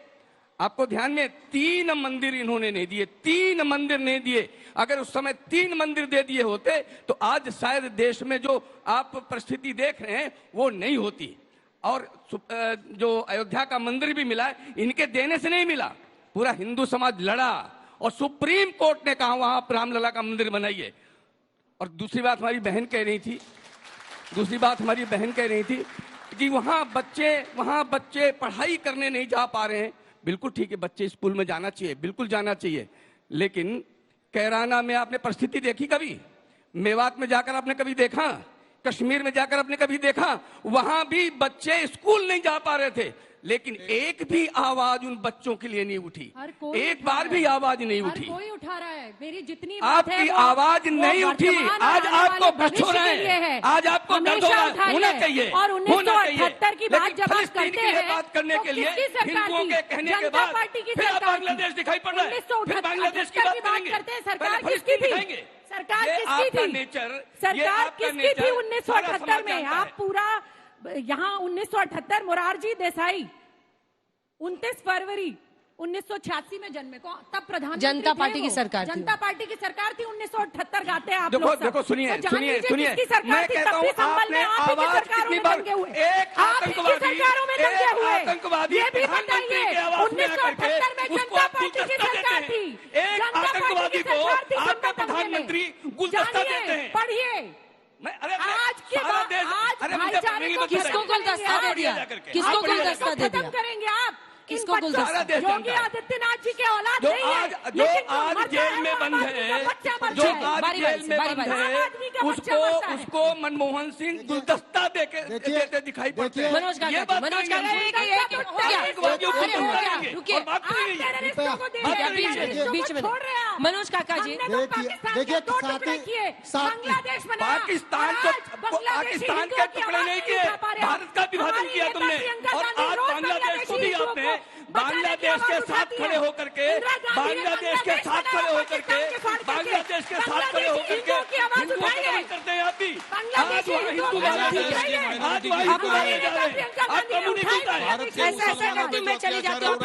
आपको ध्यान में 3 मंदिर इन्होंने नहीं दिए, 3 मंदिर नहीं दिए। अगर उस समय 3 मंदिर दे दिए होते तो आज शायद देश में जो आप परिस्थिति देख रहे हैं वो नहीं होती। और जो अयोध्या का मंदिर भी मिला है, इनके देने से नहीं मिला, पूरा हिंदू समाज लड़ा और सुप्रीम कोर्ट ने कहा वहां रामलला का मंदिर बनाइए। और दूसरी बात हमारी बहन कह रही थी कि वहां बच्चे पढ़ाई करने नहीं जा पा रहे हैं। बिल्कुल ठीक है, बच्चे स्कूल में जाना चाहिए, बिल्कुल जाना चाहिए, लेकिन कैराना में आपने परिस्थिति देखी कभी? मेवात में जाकर आपने कभी देखा? कश्मीर में जाकर आपने कभी देखा? वहां भी बच्चे स्कूल नहीं जा पा रहे थे, लेकिन एक भी आवाज उन बच्चों के लिए नहीं उठी, एक बार भी आवाज नहीं उठी। कोई उठा रहा है, मेरी जितनी आपकी आवाज नहीं उठी। आज आपको कष्ट हो रहा है, आज आपको दर्द हो रहा है, होना चाहिए, और 1978 की बात जब आप करते हैं बात करने के लिए हिंदुओं के कहने के बाद फिर आप बांग्लादेश दिखाई पड़ रहा है, फिर बांग्लादेश की बात करेंगे। सरकार किसकी थी? सरकार किसकी थी 1978 में? आप पूरा यहाँ 1978 मोरारजी देसाई 29 फरवरी 1986 में जन्मे को तब प्रधानमंत्री जनता पार्टी की सरकार थी। जनता पार्टी की सरकार थी 1978 गाते हैं आप देखो, लोग। देखो सुनिए, तो जान लीजिए सुनिए, किसकी सरकार मैं थी, कहता तब भी हूं संभल में आप ही की सरकारों में दंगे हुए, एक आप ही की सरकारों में दंगे हुए, ये भी बताइए 1978 में जनता पार्टी की सरकार थी, एक आतंकवादी को आपका प्रधानमंत्री गुलदस्ता देते हैं। पढ़िए आज के बाद किसको गुलदस्ता दे दिया? किसको गुलदस्ता दे दिया? करेंगे आप किसको गुलदस्ता? योगी आदित्यनाथ जी के औलाद जो नहीं है, जो आज जेल में बंद है, जो आज जेल में बंद है, उसको मनमोहन सिंह गुलदस्ता देते दिखाई पड़ते हैं। मनोज काका, बीच में मनोज काका जी, देखिए पाकिस्तान के टुकड़े नहीं किए, भारत का विभाजन किया तुमने, और आज बांग्लादेश को भी आपने बांग्लादेश के साथ खड़े होकर के बांग्लादेश के साथ खड़े होकर के हिंदुओं को कमेंट करते हैं। आप भी आज वहाँ हिंदू मारे जा रहे हैं, आज वहाँ हिंदू मारे जा रहे हैं, आप कम्युनिस्ट है। ऐसा करती मैं चली जाती हूँ,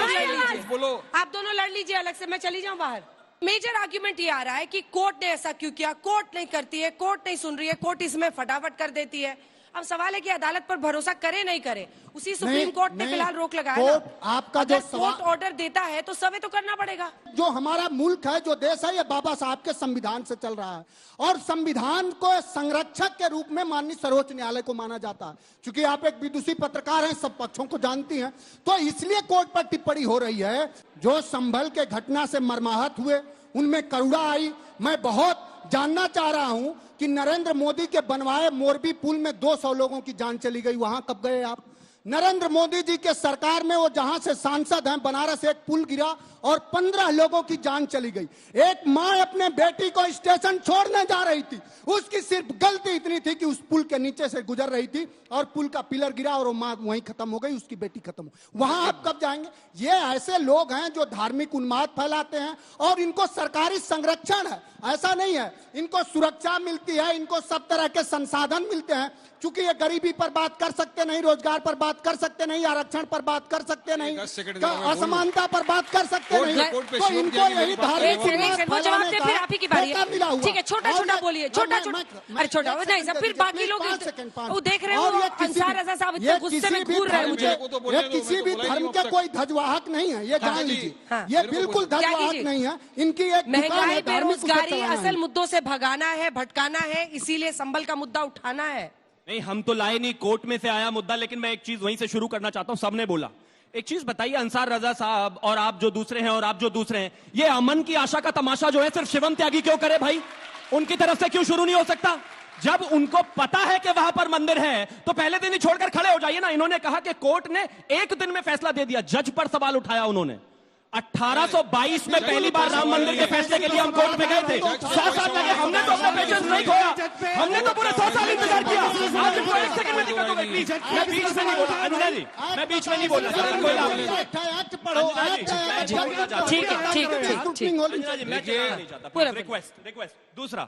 आप दोनों लड़ लीजिए अलग से, मैं चली जाऊँ बाहर। मेजर आर्ग्यूमेंट ये आ रहा है कि कोर्ट ने ऐसा क्यों किया, कोर्ट नहीं करती है, कोर्ट नहीं सुन रही है, कोर्ट इसमें फटाफट कर देती है। अब सवाल है कि अदालत पर भरोसा करे नहीं करे, उसी सुप्रीम कोर्ट ने फिलहाल रोक लगाया ना। आपका जो कोर्ट ऑर्डर देता है तो सर्वे तो करना पड़ेगा। जो हमारा मुल्क है, जो देश है, ये बाबा साहब के संविधान से चल रहा है, और संविधान को संरक्षक के रूप में माननीय सर्वोच्च न्यायालय को माना जाता है। चूंकि आप एक विदुषी पत्रकार हैं, सब पक्षों को जानती हैं, तो इसलिए कोर्ट पर टिप्पणी हो रही है। जो संभल के घटना से मर्माहत हुए, उनमें करुणा आई। मैं बहुत जानना चाह रहा हूं कि नरेंद्र मोदी के बनवाए मोरबी पुल में 200 लोगों की जान चली गई, वहां कब गए आप? नरेंद्र मोदी जी के सरकार में, वो जहां से सांसद हैं, बनारस एक पुल गिरा और 15 लोगों की जान चली गई। एक माँ अपने बेटी को स्टेशन छोड़ने जा रही थी, उसकी सिर्फ गलती इतनी थी कि उस पुल के नीचे से गुजर रही थी और पुल का पिलर गिरा और वो माँ वहीं खत्म हो गई, उसकी बेटी खत्म हो। वहां आप कब जाएंगे? ये ऐसे लोग हैं जो धार्मिक उन्माद फैलाते हैं और इनको सरकारी संरक्षण है, ऐसा नहीं है, इनको सुरक्षा मिलती है, इनको सब तरह के संसाधन मिलते हैं। चूंकि ये गरीबी पर बात कर सकते नहीं, रोजगार पर बात कर सकते नहीं, आरक्षण पर बात कर सकते नहीं, असमानता पर बात कर सकते नहीं, तो इनको यही धार्मिक जवाब दे, फिर आप ही की बारी है। ठीक है, छोटा छोटा बोलिए, छोटा छोटा, अरे छोटा नहीं सब, फिर बाकी लोग वो देख रहे हो, अंसार रज़ा साहब इतने गुस्से में घूर रहे हैं मुझे। ये किसी भी धर्म का कोई ध्वजवाहक नहीं है, ये जान लीजिए, ये बिल्कुल ध्वजवाहक नहीं है। इनकी एक महंगाई, बेरोजगारी असल मुद्दों से भगाना है, भटकाना है, इसीलिए संभल का मुद्दा उठाना है। नहीं, हम तो लाए नहीं, कोर्ट में से आया मुद्दा, लेकिन मैं एक चीज वहीं से शुरू करना चाहता हूं। सबने बोला, एक चीज बताइए, अंसार रजा साहब और आप जो दूसरे हैं और आप जो दूसरे हैं, ये अमन की आशा का तमाशा जो है सिर्फ शिवम त्यागी क्यों करे भाई? उनकी तरफ से क्यों शुरू नहीं हो सकता? जब उनको पता है कि वहां पर मंदिर है तो पहले दिन ही छोड़कर खड़े हो जाइए ना। इन्होंने कहा कि कोर्ट ने एक दिन में फैसला दे दिया, जज पर सवाल उठाया उन्होंने। 1822 में पहली बार राम मंदिर के फैसले के लिए हम कोर्ट में गए थे। 100 साल लगे, हमने तो अपना पेशेंस नहीं खोया, हमने तो पूरे 100 साल इंतजार किया। आज इनको 1 सेकंड में दिक्कत हो गई। मैं बीच में नहीं बोला अनुजा जी, मैं बीच में नहीं बोला। रिक्वेस्ट दूसरा,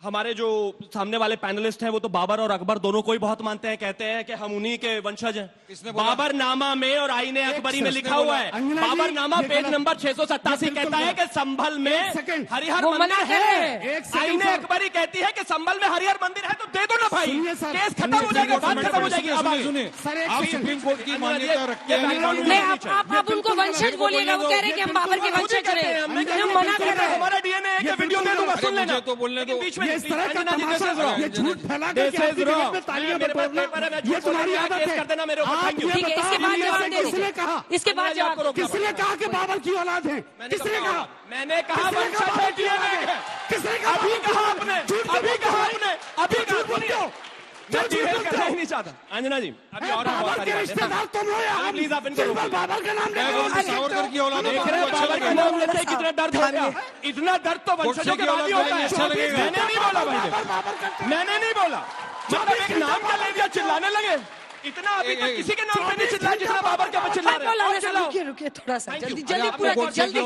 हमारे जो सामने वाले पैनलिस्ट हैं वो तो बाबर और अकबर दोनों को ही बहुत मानते हैं, कहते हैं कि हम उन्हीं के वंशज हैं। बाबरनामा में और आईने अकबरी में लिखा हुआ है, बाबरनामा पेज नंबर 687 कहता है कि संभल में हरिहर मंदिर है। आईने अकबरी कहती है कि संभल में हरिहर मंदिर है, तो दे दो ना भाई, केस खत्म हो जाएगा, बात खत्म हो जाएगी। आप सुप्रीम कोर्ट की मान्यता रखते हैं, आप उनको वंशज बोलिएगा, वो कह रहे हैं कि हम बाबर के वंशज हैं, हम मना कर रहे हैं। हमारा डीएनए है कि वीडियो दे दूंगा, सुन लेना तो बोलने दो। बीच में इस तरह का तमाशा, ये झूठ फैला करके आपकी जगह में तालियां बजाना, ये तुम्हारी आदत है। आप ये बताओ, किसने कहा, इसके बाद जवाब, किसने कहा कि बाबर की औलाद है? किसने कहा? मैंने कहा वंशज है, किसने कहा? अभी कहा आपने, अभी कहा आपने, अभी कहा आपने। मैं डिबेट करना ही नहीं चाहता। अंजना जी, अभी और बाबर के रिश्तेदार तुम हो या हम? प्लीज आप इनको बाबर का नाम सावरकर की औलाद देख रहे हैं, बाबर का नाम लेते कितना दर्द हो गया। इतना दर्द तो वंशजों के बाद ही होता है। मैंने नहीं बोला भाई, मैंने नहीं बोला, मतलब एक नाम का ले दिया, चिल्लाने लगे। इतना अभी तक किसी के नाम पे नहीं चिल्लाया जितना बाबर के चिल्ला रहे हैं। रुकिए रुकिए थोड़ा सा, जल्दी जल्दी पूरा जल्दी,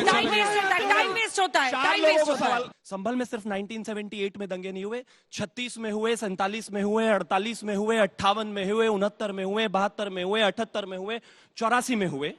टाइम वेस्ट होता है, टाइम वेस्ट होता है। संभल में सिर्फ 1978 में दंगे नहीं हुए, 36 में हुए, 47 में हुए, 48 में हुए, 58 में हुए, 69 में हुए, 72 में हुए, 78 में हुए, 84 में हुए।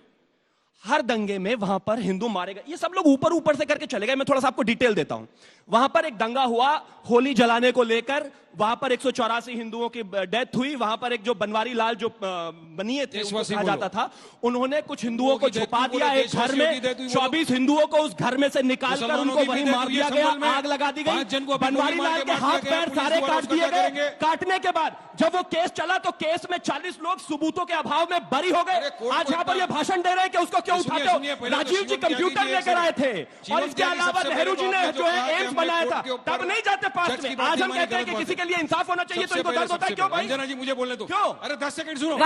हर दंगे में वहां पर हिंदू मारे गए। ये सब लोग ऊपर ऊपर से करके चले गए। मैं थोड़ा सा आपको डिटेल देता हूं। वहां पर एक दंगा हुआ होली जलाने को लेकर, वहां पर 184 हिंदुओं की डेथ हुई। वहां पर एक जो बनवारी लाल जो बनिए थे, उनको कहा जाता था, उन्होंने कुछ हिंदुओं को छुपा दिया एक घर में। 24 हिंदुओं को उस घर में से निकालकर उनको वहीं मार दिया गया, आग लगा दी गई। बनवारी लाल के हाथ पैर सारे काट दिए गए। काटने के बाद जब वो केस चला तो केस में 40 लोग सबूतों के अभाव में बरी हो गए। आज यहाँ पर ये भाषण दे रहे हैं कि उसको क्यों उठाते हो? राजीव जी कंप्यूटर लेकर आए थे, और इसके अलावा नेहरू जी ने जो है एम्स बनाया था, तब नहीं जाते पास में। आज हम कहते हैं कि किसी के लिए इंसाफ होना चाहिए, तो इनको दर्द होता है। क्यों भाई? अंजना जी मुझे बोलने दो। क्यों? अरे 10 सेकंड सुनो।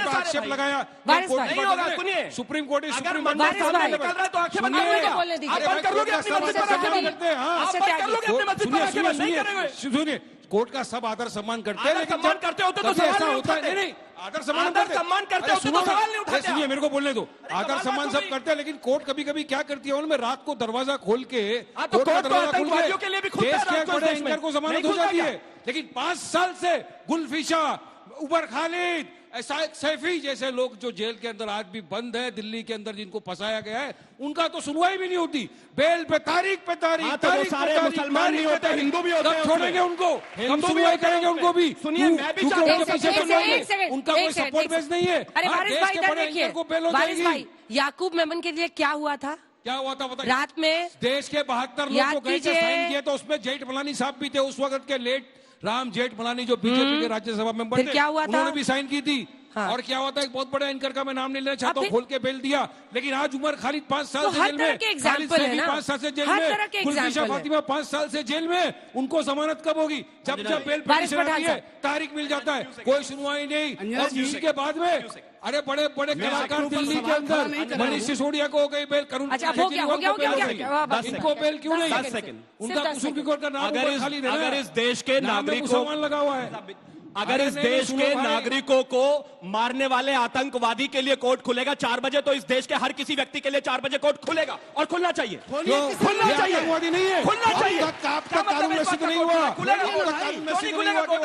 आक्षेप लगाया, नहीं होगा। सुनिए, सुप्रीम कोर्ट अगर मंदिर सामने निकल रहा है तो आंखें बंद करेंगे। आप बंद कर लोगे अपनी मस्जिद पर आंखें बंद करते हैं। आप बंद कर लोगे अपनी मस्जिद पर आंखें बंद नहीं करेंगे। सुनिए, कोर्ट का सब आदर सम्मान करते हैं, लेकिन सम्मान करते होते तो सवाल नहीं उठाते। नहीं, आदर सम्मान करते होते तो सवाल नहीं उठाते। सुनिए, मेरे को बोलने दो। आदर सम्मान सब करते हैं, लेकिन कोर्ट कभी कभी क्या करती है, उनमें रात को दरवाजा खोल के आतंकवादियों के लिए भी खुलता है, केस के बड़े एंकर को जमानत हो जाती है। लेकिन 5 साल से गुलफिशा, उमर खालिद, सैफी जैसे लोग जो जेल के अंदर आज भी बंद है, दिल्ली के अंदर जिनको फंसाया गया है, उनका तो सुनवाई भी नहीं होती। बेल पे तारीख पे तारीख, तारीख सारे मुसलमान नहीं होते, हिंदू भी होते हैं। छोड़ेंगे उनको, हम सुनवाई करेंगे उनको भी। सुनिए, मैं भी उनका कोई सपोर्ट बेस नहीं है। अरे वारिस भाई इधर देखिए, वारिस भाई, याकूब मेमन के लिए क्या हुआ था? क्या हुआ था बताइए? रात में देश के 72 लोग को गए थे, साइन किए, तो उसमें जेठमलानी साहब भी थे, उस वक्त के लेट राम जेठमलानी जो बीजेपी के राज्यसभा मेंबर थे, क्या हुआ था? उन्होंने भी साइन की थी। हाँ। और क्या हुआ था, एक बहुत बड़ा एंकर का मैं नाम नहीं लेना चाहता हूँ, खोल के बेल दिया। लेकिन आज उमर खालिद 5 साल से जेल में, खालिद सैफी 5 साल से जेल में, गुलफिशा फातिमा 5 साल से जेल में। उनको जमानत कब होगी? जब बेल पिटीशन आती है, तारीख मिल जाता है, कोई सुनवाई नहीं। और इसी के बाद में अरे बड़े बड़े कलाकार दिल्ली के अंदर, मनीष सिसोदिया को हो गई बेल, करुण इनको बेल क्यों नहीं? 10 सेकंड। उनका सुप्रीम कोर्ट का नाम खाली नहीं। अगर इस देश के नागरिकों लगा हुआ है, अगर इस देश के नागरिकों को मारने वाले आतंकवादी के लिए कोर्ट खुलेगा 4 बजे, तो इस देश के हर किसी व्यक्ति के लिए 4 बजे कोर्ट खुलेगा, और खुलना चाहिए। खुलना चाहिए, आतंकवादी नहीं है, खुलना चाहिए। आपका कानून ऐसे तो नहीं हुआ,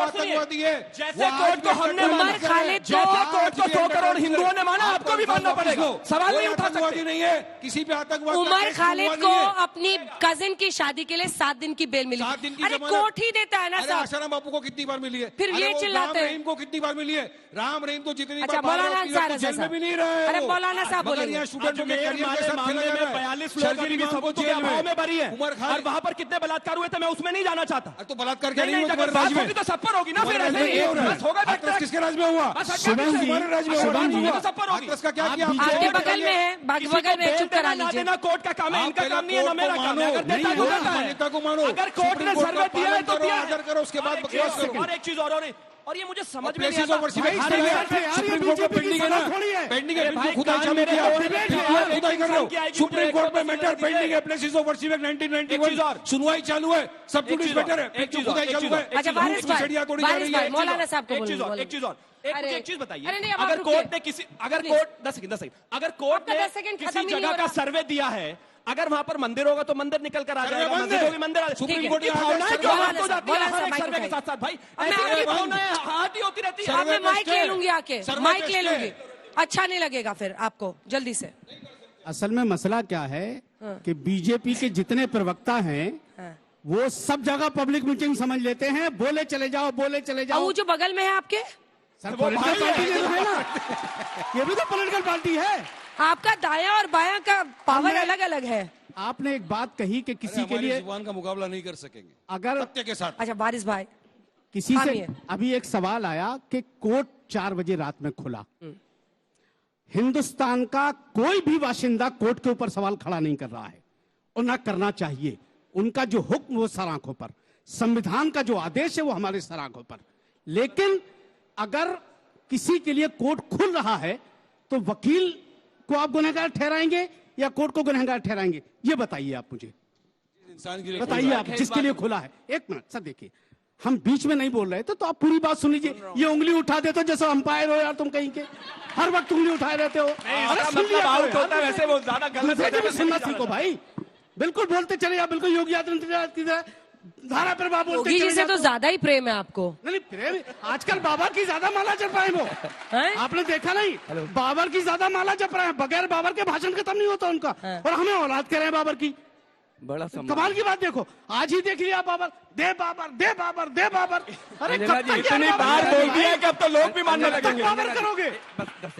आतंकवादी है। जैसे कोर्ट को हमने माना, जैसे कोर्ट को 100 करोड़ हिंदुओं ने माना, आपको भी मानना पड़ेगा। सवाल नहीं उठा सकते। नहीं है किसी पे आतंकवाद। उमर खालिद को अपनी कजिन की शादी के लिए 7 दिन की बेल मिली। अरे कोर्ट ही देता है ना साहब। आसाराम बापू को कितनी बार मिली है? फिर ये चिल्लाते हैं। रहीम को कितनी बार मिली है? राम रहीम तो जितनी बार मौलाना जेल में भी नहीं रहे। अरे मौलाना साहब बोले, यहाँ स्टूडेंटों के करियर के साथ खेला जा रहा है। 42 लोग अभी भी सबूतों के अभाव में बरी है। उमर खालिद, और वहां पर कितने बलात्कार हुए थे, मैं उसमें नहीं जाना चाहता। तो बलात्कार क्या नहीं हुआ तुम्हारे राज्य में? तो सब पर होगी ना फिर। किसके राज्य में हुआ? तुम्हारे राज्य में हुआ। सब पर होगी। का क्या किया? आपके बगल में है, बगल में चुप करा लीजिए। कोर्ट का काम है, इनका काम नहीं है ना मेरा काम है। नेता को मानो, अगर कोर्ट ने सर्वे दिया है तो दिया, आदर करो, उसके बाद बकवास करो। और एक चीज और और ये मुझे समझ में नहीं प्लेसेस आता। ऑफ वर्शिप सुप्रीम कोर्ट में पेंडिंग है ना, पेंडिंग है, बिल्कुल खुदाई चालू किया, खुदाई कर रहे हो। सुप्रीम कोर्ट में मैटर पेंडिंग है, प्लेसेस ऑफ वर्शिप 1991 सुनवाई चालू है, सब जुडिस मैटर है, खुदाई चालू है। अच्छा वारिस भाई, वारिस भाई मौलाना साहब को एक चीज बोलो। और, एक चीज और, एक चीज बताइए, अरे नहीं, अब अगर आप कोर्ट रुकिए। ने किसी, अगर कोर्ट 10 सेकंड अगर कोर्ट आपका ने 10 सेकंड किसी खत्म ही नहीं जगह हो का रहा। सर्वे दिया है, अगर वहां पर मंदिर होगा तो मंदिर निकल कर आ जाएगा, मस्जिद होगी मंदिर, सुप्रीम कोर्ट की भावनाएं क्यों हाथ हो जाती है मौलाना हर एक साहब, सर्वे के साथ साथ भाई, मैं ऐसी आपकी भावनाएं हाथ ही होती रहती है। अब मैं माइक ले लूंगी आके, सर्वे माइक ले टेस्ट है। लूंगी, अच्छा नहीं लगेगा फिर आपको, जल्दी से। असल में मसला क्या है कि बीजेपी के जितने प्रवक्ता हैं वो सब जगह पब्लिक मीटिंग समझ लेते हैं, बोले चले जाओ, बोले चले और जाओ। वो जो बगल में है आपके, सर पॉलिटिकल पार्टी है ना, ये भी तो पॉलिटिकल पार्टी है। आपका दाया और बाया का पावर अलग अलग है। आपने एक बात कही कि किसी के लिए जुबान का मुकाबला नहीं कर सकेंगे अगर सत्य के साथ। अच्छा वारिस भाई, किसी से थामिए। अभी एक सवाल आया कि कोर्ट 4 बजे रात में खुला, हिंदुस्तान का कोई भी बाशिंदा कोर्ट के ऊपर सवाल खड़ा नहीं कर रहा है और ना करना चाहिए। उनका जो हुक्म वो सर आंखों पर, संविधान का जो आदेश है वो हमारे सर आंखों पर। लेकिन अगर किसी के लिए कोर्ट खुल रहा है तो वकील को आप गुनहगार ठहराएंगे या कोर्ट को गुनहगार ठहराएंगे? ये बताइए आप मुझे, इंसान के लिए बताइए आप, जिसके लिए खुला है। एक मिनट सर, देखिए हम बीच में नहीं बोल रहे थे तो आप पूरी बात सुन लीजिए। ये उंगली उठा देते हो जैसे अंपायर हो यार, तुम कहीं के हर वक्त उंगली उठाए रहते हो। अरे सुन लिया आउट होता है वैसे, वो ज्यादा गलत दूसरे की भी है। सुनना सीखो भाई, बिल्कुल बोलते चले जाओ, बिल्कुल योगी आदित्यनाथ की तरह धारा पर बाबा बोलते योगी चले जी से जाओ। तो ज्यादा ही प्रेम है आपको। नहीं प्रेम, आजकल बाबा की ज्यादा माला जप रहे हैं वो, आपने देखा नहीं? बाबर की ज्यादा माला जप रहे हैं, बगैर बाबर के भाषण खत्म नहीं होता उनका, और हमें औलाद कह रहे हैं बाबर की। बड़ा कमाल की बात देखो, आज ही देख लिया बाबर, दे बाबर, दे बाबर, दे बाबर। अरे कब तक इतनी यार बार बाबर बोल दिया कि अब तो लोग भी मानने कब तक लगेंगे। बाबर करोगे?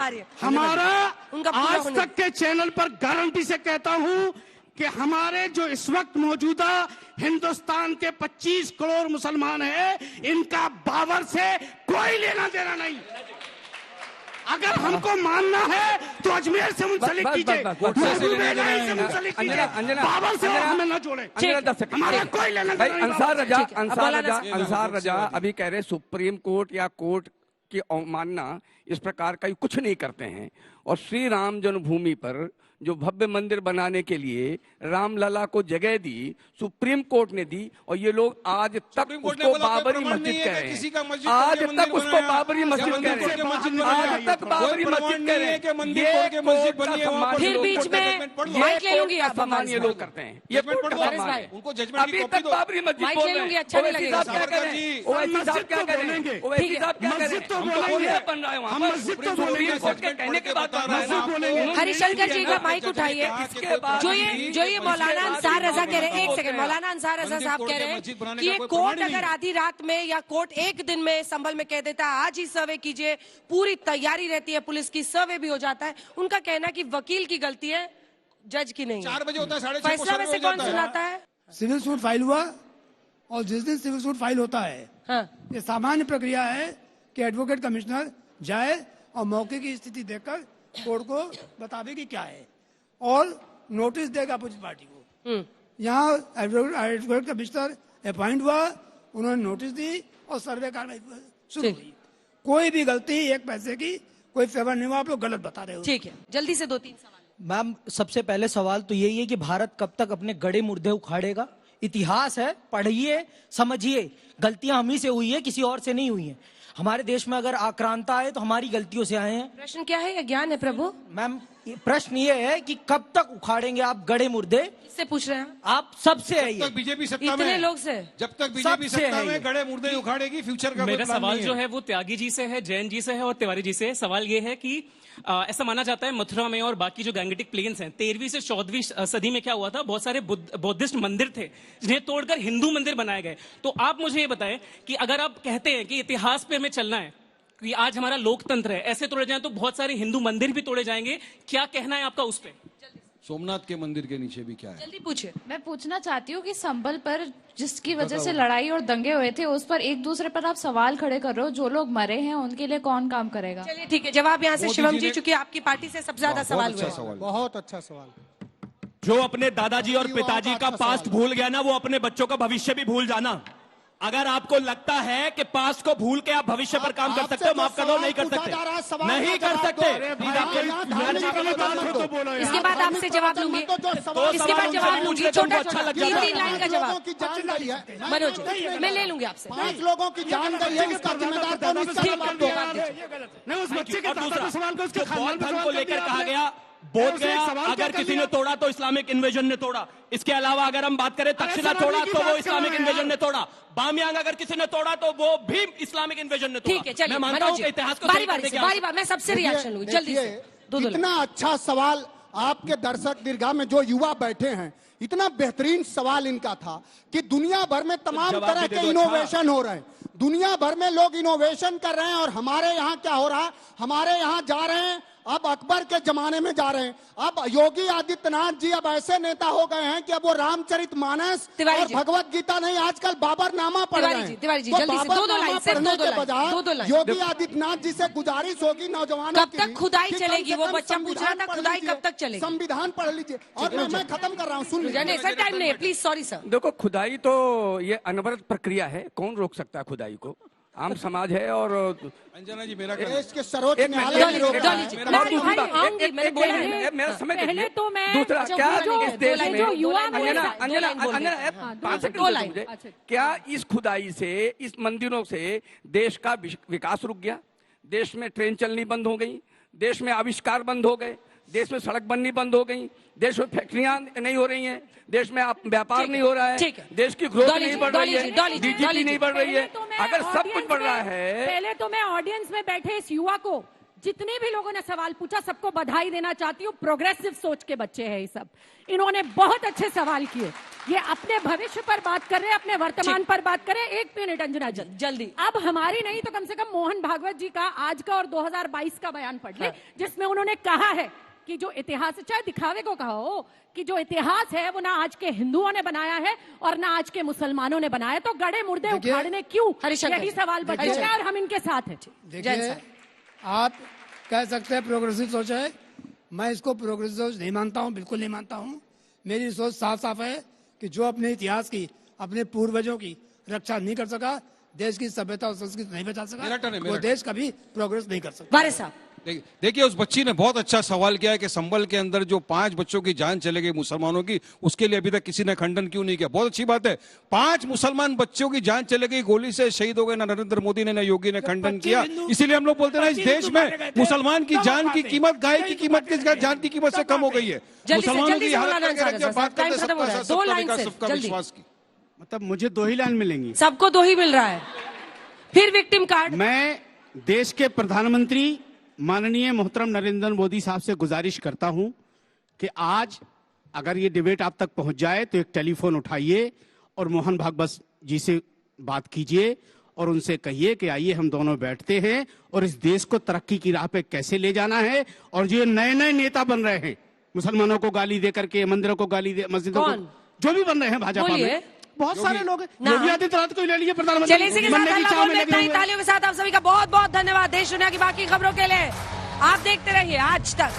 अरे, हमारा उनका पूरा आज होने- तक के चैनल पर गारंटी से कहता हूं कि हमारे जो इस वक्त मौजूदा हिंदुस्तान के 25 करोड़ मुसलमान हैं, इनका बाबर से कोई लेना देना नहीं। अगर हमको मानना है तो अजमेर से मुंसलिक कीजिए, महबूबा से मुंसलिक कीजिए, बाबर से हमें न जोड़े। हमारा कोई लेना भाई देना नहीं। अंसार रजा अभी कह रहे सुप्रीम कोर्ट या कोर्ट की मानना इस प्रकार का कुछ नहीं करते हैं, और श्री राम जन्मभूमि पर जो भव्य मंदिर बनाने के लिए रामलला को जगह दी सुप्रीम कोर्ट ने दी, और ये लोग आज तक उसको बाबरी मस्जिद कह रहे हैं, आज तक उसको बाबरी मस्जिद कह रहे हैं, आज तक बाबरी मस्जिद कह रहे हैं। फिर बीच में माइक ले लूंगी आप, सम्मान ये लोग करते हैं, ये कोर्ट का सम्मान है। उनको जजमेंट अभी तक बाबरी मस्जिद माइक बोल ले रहे लूंगी, हैं। अच्छा नहीं लगेगा। ओवैसी साहब क्या कह रहे हैं? ओवैसी साहब क्या कह रहे हैं? ओवैसी साहब क्या कह रहे हैं? तो हम तो बोलेंगे। बोलिए बन रहा है वहाँ हम पर। मस्जिद तो सुप्रीम बोलेंगे। कोर्ट के कहने के बाद बन रहा है ना। मस्जिद बोलेंगे। हरिशंकर जी का माइक उठाइए। जो ये मौलाना अंसार रजा कह रहे हैं, एक सेकंड, मौलाना अंसार रजा साहब कह रहे हैं कि ये कोर्ट अगर आधी रात में या कोर्ट एक दिन में संभल में कह देता है आज ही सर्वे कीजिए, पूरी तैयारी रहती है पुलिस की, सर्वे भी हो जाता है, उनका कहना कि वकील की गलती है, जज की नहीं। 4 बजे होता है, 6:30 फैसला वैसे कौन सुनाता है? सिविल सूट फाइल हुआ और जिस दिन सिविल सूट फाइल होता है, ये सामान्य प्रक्रिया है कि एडवोकेट कमिश्नर जाए और मौके की स्थिति देखकर कोर्ट को बतावे कि क्या है और नोटिस देगा अपोजिट पार्टी को। यहाँ एडवोकेट कमिश्नर अपॉइंट हुआ, उन्होंने नोटिस दी और सर्वे कार्रवाई शुरू हुई। कोई भी गलती 1 पैसे की कोई फेवर नहीं हुआ, आप लोग गलत बता रहे हो। ठीक है, जल्दी से 2-3 सवाल। मैम, सबसे पहले सवाल तो यही है कि भारत कब तक अपने गड़े मुर्दे उखाड़ेगा? इतिहास है, पढ़िए, समझिए, गलतियां हम ही से हुई है, किसी और से नहीं हुई है। हमारे देश में अगर आक्रांता आए तो हमारी गलतियों से आए हैं। प्रश्न क्या है? ज्ञान है प्रभु। मैम, प्रश्न ये है कि कब तक उखाड़ेंगे आप गड़े मुर्दे? किससे पूछ रहे हैं आप? सबसे है जब तक बीजेपी सत्ता में इतने लोग से, जब तक बीजेपी सत्ता में गड़े मुर्दे उखाड़ेगी, फ्यूचर का मेरा कोई प्लान सवाल नहीं जो है वो त्यागी जी से है, जैन जी से है और तिवारी जी से है। सवाल ये है कि ऐसा माना जाता है मथुरा में और बाकी जो गैंगेटिक प्लेन्स हैं 13वीं से 14वीं सदी में क्या हुआ था, बहुत सारे बौद्धिस्ट मंदिर थे जिन्हें तोड़कर हिंदू मंदिर बनाए गए। तो आप मुझे ये बताएं कि अगर आप कहते हैं कि इतिहास पे हमें चलना है, कि आज हमारा लोकतंत्र है, ऐसे तोड़े जाएं तो बहुत सारे हिंदू मंदिर भी तोड़े जाएंगे, क्या कहना है आपका उस पे? सोमनाथ के मंदिर के नीचे भी क्या है? जल्दी पूछिए। मैं पूछना चाहती हूँ कि संभल पर जिसकी वजह से लड़ाई और दंगे हुए थे, उस पर एक दूसरे पर आप सवाल खड़े कर रहे हो, जो लोग मरे हैं उनके लिए कौन काम करेगा? चलिए ठीक है, जवाब यहाँ से शिवम जी, चूंकि आपकी पार्टी से सबसे ज्यादा सवाल हुए। बहुत अच्छा सवाल। जो अपने दादाजी और पिताजी का पास्ट भूल गया ना, वो अपने बच्चों का भविष्य भी भूल जाना। अगर आपको लगता है कि पास्ट को भूल के आप भविष्य पर काम कर सकते हो, माफ कर दो, नहीं कर सकते, नहीं कर सकते। इसके बाद आपसे जवाब लूंगी, इसके बाद जवाब लूंगी, छोटा अच्छा लग 3 लाइन का जवाब। मनोज, मैं ले लूंगी आपसे। 5 लोगों की जान गई है, उसका जिम्मेदार कौन? उसका जवाब दो। नहीं, उस बच्चे के सवाल को उसके बौद्ध धर्म को लेकर कहा गया, बोध गया, अगर किसी ने तोड़ा तो इस्लामिक इन्वेजन ने तोड़ा। इसके अलावा अगर हम बात करें तक्षशिला तोड़ा तो वो इस्लामिक इन्वेजन ने तोड़ा। बामियांग अगर किसी ने तोड़ा तो वो भी इस्लामिक इन्वेजन ने तोड़ा। ठीक है, चलिए, मैं मानता हूं कि इतिहास को बारी मैं सबसे रिएक्शन लूंगी जल्दी से। इतना अच्छा सवाल आपके दर्शक दीर्घा में जो युवा बैठे हैं, इतना बेहतरीन सवाल इनका था कि दुनिया भर में तमाम तरह के इनोवेशन हो रहे हैं, दुनिया भर में लोग इनोवेशन कर रहे हैं, और हमारे यहाँ क्या हो रहा है? हमारे यहाँ जा रहे हैं, अब अकबर के जमाने में जा रहे हैं। अब योगी आदित्यनाथ जी अब ऐसे नेता हो गए हैं कि अब वो रामचरितमानस और भगवत गीता नहीं, आजकल बाबरनामा पढ़ रहे हैं। तिवारी जी जल्दी से 2 लाइन से, 2 लाइन। योगी आदित्यनाथ जी से गुजारिश होगी नौजवानों कब तक खुदाई चलेगी? वो बच्चा पूछ रहा था, खुदाई कब तक चलेगी? संविधान पढ़ लीजिए। और मैं खत्म कर रहा हूँ, सुन लीजिए सर, टाइम नहीं है, प्लीज, सॉरी सर। देखो, खुदाई तो ये अनवरत प्रक्रिया है, कौन रोक सकता है खुदाई को? आम समाज है। और अंजना जी, मेरा देश के सर्वोच्च पहले तो मैं दूसरा क्या इस देश में क्या इस खुदाई से, इस मंदिरों से देश का विकास रुक गया? देश में ट्रेन चलनी बंद हो गई, देश में आविष्कार बंद हो गए, देश में सड़क बननी बंद हो गई, देश में फैक्ट्रियां नहीं हो रही हैं, देश में व्यापार नहीं हो रहा है, देश की ग्रोथ नहीं बढ़ रही है, डीजीपी नहीं बढ़ रही है। अगर सब कुछ बढ़ रहा है। पहले तो मैं ऑडियंस में बैठे इस युवा को, जितने भी लोगों ने सवाल पूछा, सबको बधाई देना चाहती हूँ। प्रोग्रेसिव सोच के बच्चे हैं ये सब, इन्होंने बहुत अच्छे सवाल किए। ये अपने भविष्य पर बात कर रहे हैं, अपने वर्तमान पर बात कर रहे हैं। 1 मिनट अंजना जल्दी। अब हमारी नहीं तो कम से कम मोहन भागवत जी का आज का और 2022 का बयान पढ़ ले, जिसमें उन्होंने कहा है कि जो इतिहास, चाहे दिखावे को कहा हो, कि जो इतिहास है वो ना आज के हिंदुओं ने बनाया है और ना आज के मुसलमानों ने बनाया। तो गड़े मुर्दे उखाड़ने क्यों? यही सवाल बचा है और हम इनके साथ हैं। देखिए, आप कह सकते हैं प्रोग्रेसिव सोच है, मैं इसको प्रोग्रेसिव सोच नहीं मानता हूं, बिल्कुल नहीं मानता हूं। मेरी सोच साफ साफ है कि जो अपने इतिहास की, अपने पूर्वजों की रक्षा नहीं कर सका, देश की सभ्यता और संस्कृति नहीं बचा सका, वो देश कभी प्रोग्रेस नहीं कर सकता। बारे साहब, देखिए, उस बच्ची ने बहुत अच्छा सवाल किया है कि संभल के अंदर जो 5 बच्चों की जान चले गई मुसलमानों की, उसके लिए अभी तक किसी ने खंडन क्यों नहीं किया? बहुत अच्छी बात है, 5 मुसलमान बच्चों की जान चले गई, गोली से शहीद हो गए। ना नरेंद्र मोदी ने, ना योगी ने खंडन किया। इसीलिए हम लोग बोलते हैं, इस देश में मुसलमान की जान की कीमत गाय की कीमत की जान की कीमत से कम हो गई है। मुसलमानों की हालत बात करते सबका विश्वास की। मतलब मुझे 2 ही लाइन मिलेंगी, सबको 2 ही मिल रहा है। फिर विक्टिम कार्ड। मैं देश के प्रधानमंत्री माननीय मोहतरम नरेंद्र मोदी साहब से गुजारिश करता हूं कि आज अगर ये डिबेट आप तक पहुंच जाए तो एक टेलीफोन उठाइए और मोहन भागवत जी से बात कीजिए और उनसे कहिए कि आइए हम दोनों बैठते हैं और इस देश को तरक्की की राह पे कैसे ले जाना है। और जो नए नए नेता बन रहे हैं, मुसलमानों को गाली दे करके, मंदिरों को गाली दे, मस्जिदों को, जो भी बन रहे हैं भाजपा में, बहुत सारे लोग हैं। योगी आदित्यनाथ को ले लीजिए प्रधानमंत्री। तालियों के साथ आप सभी का बहुत बहुत धन्यवाद। देश दुनिया की बाकी खबरों के लिए आप देखते रहिए आज तक।